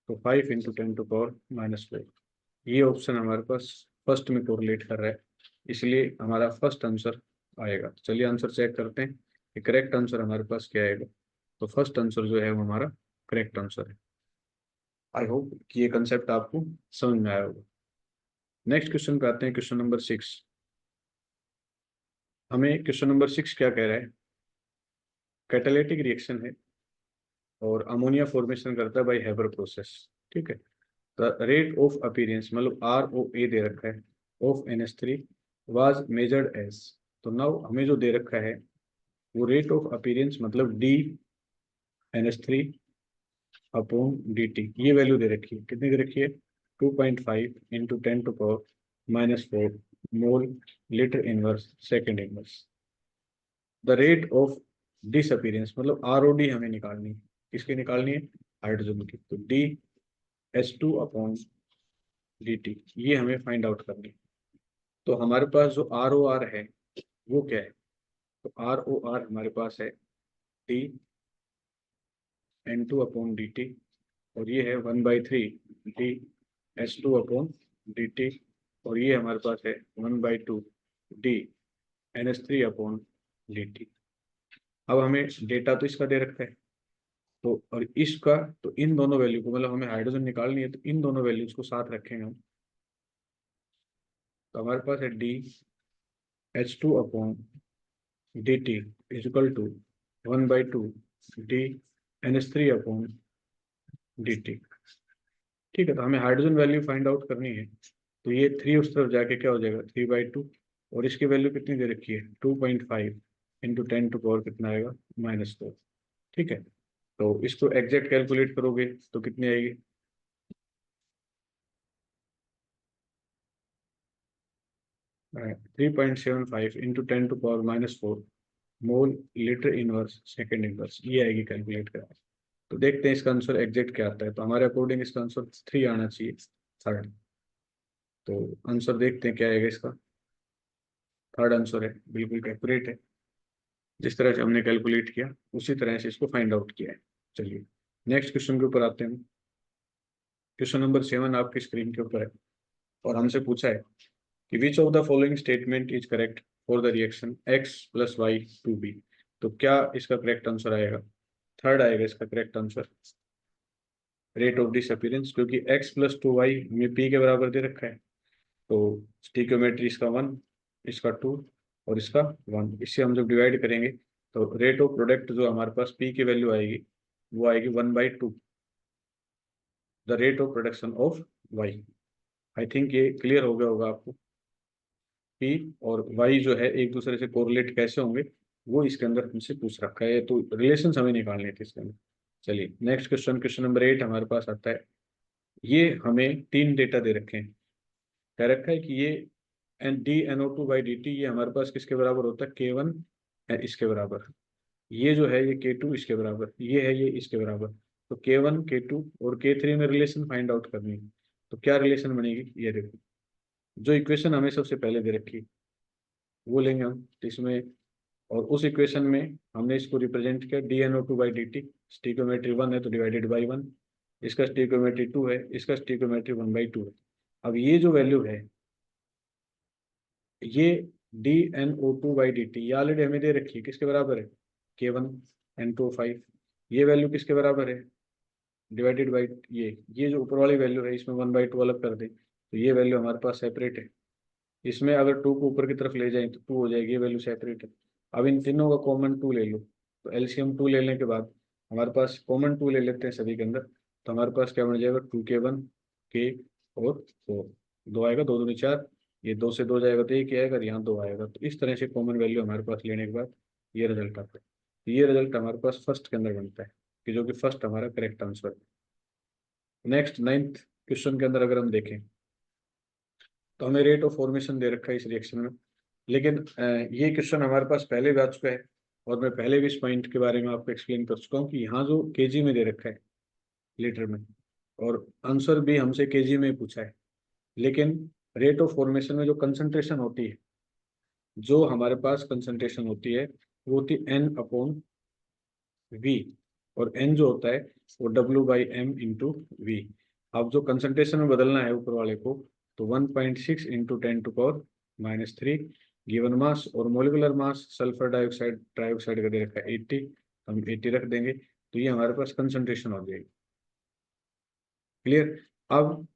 तो 5 इंटू 10⁻⁴ ये ऑप्शन हमारे पास फर्स्ट में कोरिलेट कर रहा है, इसलिए हमारा फर्स्ट आंसर आएगा। चलिए आंसर चेक करते हैं कि करेक्ट आंसर हमारे पास क्या आएगा। तो फर्स्ट आंसर जो है वो हमारा करेक्ट आंसर है। आई होप कि ये कंसेप्ट आपको समझ में आया होगा। नेक्स्ट क्वेश्चन पे आते हैं, क्वेश्चन नंबर 6। हमें क्वेश्चन नंबर 6 क्या कह रहा है, कैटालिटिक रिएक्शन है और अमोनिया फॉर्मेशन करता है बाय हेबर प्रोसेस। ठीक है, द रेट ऑफ अपीयरेंस मतलब आर ओ ए दे रखा है of NH3 was measured as. तो नाउ हमें जो दे रखा है वो रेट ऑफ अपीयरेंस मतलब D NH3 upon D T, ये वैल्यू दे रखी है। कितनी दे रखी है 2.5 into 10⁻⁴ mole litre inverse second inverse. The rate of disappearance मतलब आरओडी हमें निकालनी है। किसकी निकालनी है, हाइड्रोजन की। तो D H two upon D T ये हमें फाइंड आउट करनी है। तो हमारे पास जो आर ओ आर है वो क्या है, तो आर ओ आर हमारे पास है D N two upon D T और ये है 1/3 D H two upon D T और ये हमारे पास है 1/2 D NH3 upon D T. अब हमें डेटा तो इसका दे रखा है, तो और इसका, तो इन दोनों वैल्यू को मतलब हमें हाइड्रोजन निकालनी है तो इन दोनों वैल्यूज को साथ रखेंगे हम। तो हमारे पास है D H two upon D T is equal to 1/2 D NH3 upon D T. ठीक है, तो हमें हाइड्रोजन वैल्यू फाइंड आउट करनी है। तो ये 3 उस तरफ जाके क्या हो जाएगा 3/2 और इसकी वैल्यू कितनी दे रखी है 2.5 इंटू 10⁻⁴ कितना आएगा -4। ठीक है, तो इसको एग्जैक्ट कैलकुलेट करोगे तो कितनी आएगी 3.75 into 10⁻⁴ mole litre inverse second inverse, ये आएगी कैलकुलेट करा। तो देखते हैं इसका आंसर एग्जैक्ट क्या आता है। तो हमारे अकॉर्डिंग इसका आंसर 3 आना चाहिए, थर्ड। तो आंसर देखते हैं क्या आएगा इसका। थर्ड आंसर है, बिल्कुल एक्यूरेट है। जिस तरह से हमने कैलकुलेट किया उसी तरह से इसको फाइंड आउट किया है। चलिए नेक्स्ट क्वेश्चन के ऊपर आते हैं। क्वेश्चन नंबर 7 आपकी स्क्रीन के ऊपर है और हमसे पूछा है कि which of the following statement is correct for the reaction x + y to be. तो क्या इसका करेक्ट आंसर आएगा, थर्ड आएगा इसका correct answer, rate of disappearance. क्योंकि x + 2y हमें p के बराबर दे रखा है, तो स्टिक्योमेट्री इसका 1, इसका 2 और इसका 1, इससे हम जब डिवाइड करेंगे तो रेट ऑफ प्रोडक्ट जो हमारे पास p की वैल्यू आएगी वो आएगी 1/2 the rate of production of y। I think ये क्लियर हो गया होगा आपको। p और y जो है एक दूसरे से कोरिलेट कैसे होंगे वो इसके अंदर हमसे पूछ रखा है, तो रिलेशन हमें निकालने थे इसके अंदर। चलिए नेक्स्ट क्वेश्चन, क्वेश्चन नंबर 8 हमारे पास आता है। ये हमें 3 डेटा दे रखे हैं। कह रखा है कि ये DnO2/dt ये हमारे पास किसके बराबर होता है K1 इसके बराबर, ये जो है ये K2 इसके बराबर, ये है ये इसके बराबर। तो K1 K2 और K3 में रिलेशन फाइंड आउट करनी है। तो क्या रिलेशन बनेगी ये देखो, जो इक्वेशन हमें सबसे पहले दे रखी वो लेंगे हम, तो इसमें और उस इक्वेशन में हमने इसको रिप्रेजेंट किया dNO2/dt। स्टिकोमेट्री 1 है तो डिवाइडेड बाई 1, इसका स्टिकोमेट्री 2 है, इसका स्टिकोमेट्री 1/2 है। अब ये जो वैल्यू है ये dNO2/dt ये ऑलरेडी हमें दे रखी है, किसके बराबर है K1 N2O5। ये वैल्यू किसके बराबर है डिवाइडेड बाई ये जो ऊपर वाली वैल्यू है इसमें 1/2 अलग कर दे तो ये वैल्यू हमारे पास सेपरेट है। इसमें अगर 2 को ऊपर की तरफ ले जाए तो 2 हो जाएगी, ये वैल्यू सेपरेट है। अब इन तीनों का कॉमन 2 ले लो, तो एलसीएम 2 लेने के बाद हमारे पास कॉमन 2 ले लेते हैं सभी के अंदर, तो हमारे पास क्या बन जाएगा 2K1 K और 4, 2 आएगा, 2 दूनी 4, ये 2 से 2 जाएगा तो 1 आएगा, और यहाँ 2 आएगा। तो इस तरह से कॉमन वैल्यू हमारे पास लेने के बाद ये रिजल्ट आता है। तो ये रिजल्ट हमारे पास फर्स्ट के अंदर बनता है, कि जो कि फर्स्ट हमारा करेक्ट आंसर है। नेक्स्ट 9th क्वेश्चन के अंदर अगर हम देखें तो हमें रेट ऑफ फॉर्मेशन दे रखा है इस रिएक्शन में, लेकिन ये क्वेश्चन हमारे पास पहले भी आ चुका है और मैं पहले भी इस पॉइंट के बारे में आपको एक्सप्लेन कर चुका हूँ कि यहाँ जो केजी में दे रखा है लीटर में, और आंसर भी हमसे केजी में ही पूछा है, लेकिन रेट ऑफ फॉर्मेशन में जो कंसंट्रेशन होती है, जो हमारे पास कंसंट्रेशन होती है वो होती है N/V, और N जो होता है वो W/M/V। अब जो कंसंट्रेशन में बदलना है ऊपर वाले को, तो 1.6 इंटू 10⁻³ गिवन मास, और molecular mass sulphur dioxide trioxide का दे रखा है 80, हम 80 रख देंगे, तो ये हमारे पास कंसंट्रेशन हो जाएगी। क्लियर? अब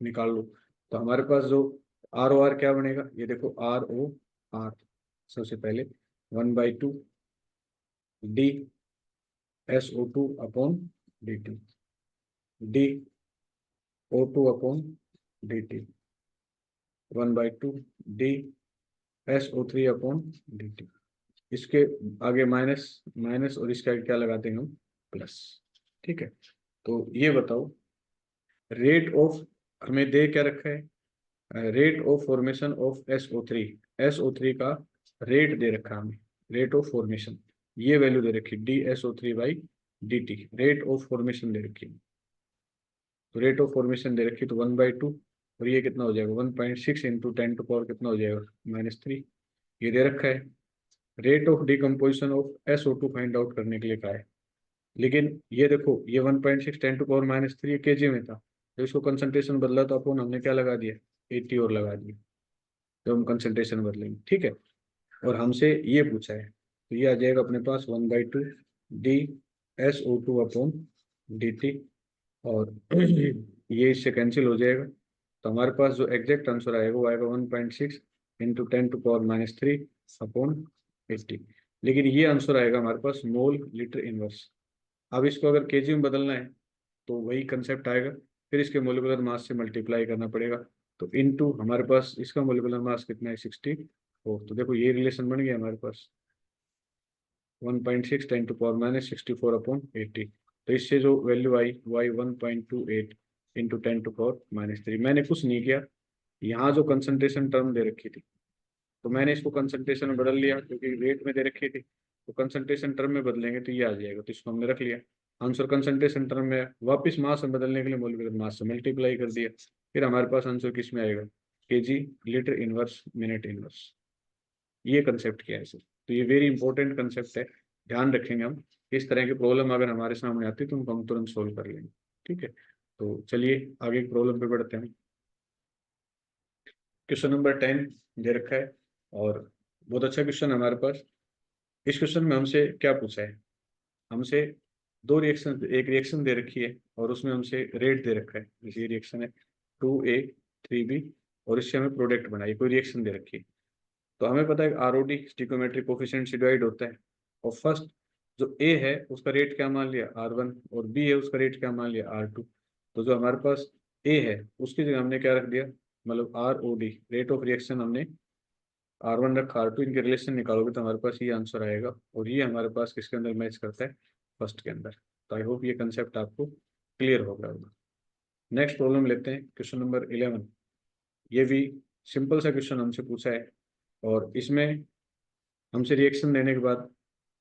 निकाल लो, तो हमारे पास जो ROR क्या बनेगा, ये देखो ROR सबसे पहले 1/2 dSO2/dt, dO2/dt 1/2 dSO3/dt। इसके आगे माइनस माइनस और इसके आगे क्या लगा देंगे हम प्लस। ठीक है, तो ये बताओ रेट ऑफ, हमें दे क्या रखा है rate of formation of SO3, SO3 का रेट दे रखा है हमें, रेट ऑफ फॉर्मेशन ये वैल्यू दे रखी dSO3/dt, रेट ऑफ फॉर्मेशन दे रखी है। तो रेट ऑफ फॉर्मेशन दे रखी तो 1/2, और ये कितना हो जाएगा 1.6 इंटू 10⁻⁻⁴ कितना हो जाएगा -3, ये दे रखा है। Rate of decomposition of SO2 find out करने के लिए कहा है, लेकिन ये देखो ये 1.6 10⁻³ kg में था, तो इसको कंसंट्रेशन बदला तो अपन हमने क्या लगा दिया 80 और लगा दिया, तो हम कंसंट्रेशन बदलेंगे। ठीक है, और हमसे ये पूछा है तो ये आ जाएगा अपने पास 1/2 dSO2/dt, और ये इससे कैंसिल हो जाएगा, तो हमारे पास जो एग्जैक्ट आंसर आएगा वो आएगा 1.6 इंटू 10⁻³ / 80। लेकिन ये आंसर आएगा हमारे पास मोल लीटर इनवर्स। अब इसको अगर केजी में बदलना है तो वही कंसेप्ट आएगा, फिर इसके मोलिकुलर मास से मल्टीप्लाई करना पड़ेगा, तो इनटू हमारे पास इसका मोलिकुलर मास कितना है 64। तो देखो ये रिलेशन बन गया हमारे पास 1.6 10⁻⁻64/80। तो इससे जो वैल्यू आई वो आई 1.28 इंटू 10⁻⁻3। मैंने कुछ नहीं किया, यहाँ जो कंसंट्रेशन टर्म दे रखी थी तो मैंने इसको कंसंट्रेशन में बदल लिया, क्योंकि रेट में दे रखी थी, तो कंसंट्रेशन टर्म में बदलेंगे तो ये आ जाएगा, तो इसको हमने रख लिया आंसर कंसंट्रेशन टर्म में। वापस मास में बदलने के लिए मोलिकुलर मास से मल्टीप्लाई कर दिया, फिर हमारे पास आंसर किस में आएगा KG litre inverse minute inverse. ये कंसेप्ट क्या है सर, तो ये वेरी इंपॉर्टेंट कंसेप्ट है, ध्यान रखेंगे हम। इस तरह की प्रॉब्लम अगर हमारे सामने आती है तो उनको हम तुरंत सोल्व कर लेंगे। ठीक है, तो चलिए आगे प्रॉब्लम पे बढ़ते हैं। क्वेश्चन नंबर 10 दे रखा है, और बहुत अच्छा क्वेश्चन हमारे पास। इस क्वेश्चन में हमसे क्या पूछा है, हमसे दो रिएक्शन, एक रिएक्शन दे रखी है और उसमें हमसे रेट दे रखा है, जैसे ये रिएक्शन है 2A 3B, और इससे हमें प्रोडक्ट बनाई, कोई रिएक्शन दे रखी है। तो हमें पता है ROD स्टिकोमेट्रिक कोफिशिएंट से डिवाइड होता है, और फर्स्ट जो A है उसका रेट क्या मान लिया R1, और B है उसका रेट क्या मान लिया R2। तो जो हमारे पास A है उसकी जगह हमने क्या रख दिया, मतलब ROD रेट ऑफ रिएक्शन हमने R1 रखा, R2, इनके रिलेशन निकालोगे तो हमारे पास ये आंसर आएगा, और ये हमारे पास किसके अंदर मैच करता है फर्स्ट के अंदर। तो आई होप ये कंसेप्ट आपको क्लियर हो गया होगा। नेक्स्ट प्रॉब्लम लेते हैं, क्वेश्चन नंबर 11। ये भी सिंपल सा क्वेश्चन हमसे पूछा है, और इसमें हमसे रिएक्शन देने के बाद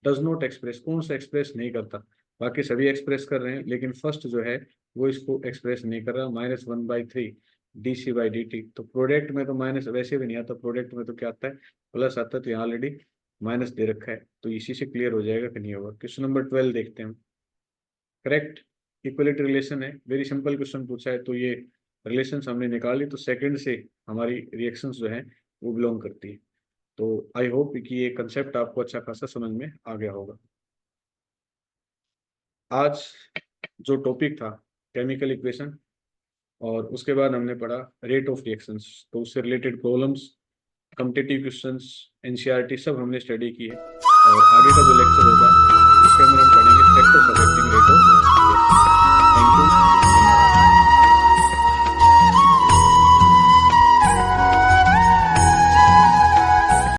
डज नॉट एक्सप्रेस, कौन सा एक्सप्रेस नहीं करता, बाकी सभी एक्सप्रेस कर रहे हैं लेकिन फर्स्ट जो है वो इसको एक्सप्रेस नहीं कर रहा, -1/3 डीसी बाई डी टी। तो प्रोडक्ट में तो माइनस वैसे भी नहीं आता, प्रोडक्ट में तो क्या आता है, प्लस आता है, तो यहाँ ऑलरेडी माइनस दे रखा है, तो इसी से क्लियर हो जाएगा कि नहीं होगा। क्वेश्चन नंबर 12 देखते हैं। करेक्ट, इक्वलिटी रिलेशन है, वेरी सिंपल क्वेश्चन पूछा है, तो ये रिलेशन हमने निकाली, तो सेकंड से हमारी रिएक्शंस जो है वो बिलोंग करती है। तो आई होप कि ये कंसेप्ट आपको अच्छा खासा समझ में आ गया होगा। आज जो टॉपिक था केमिकल इक्वेशन, और उसके बाद हमने पढ़ा रेट ऑफ रिएक्शंस, तो उससे related problems, competitive questions, NCERT सब हमने स्टडी की है। और आगे का जो लेक्चर होगा उसके अंदर हम पढ़ेंगे factors affecting rate of reaction. Thank you.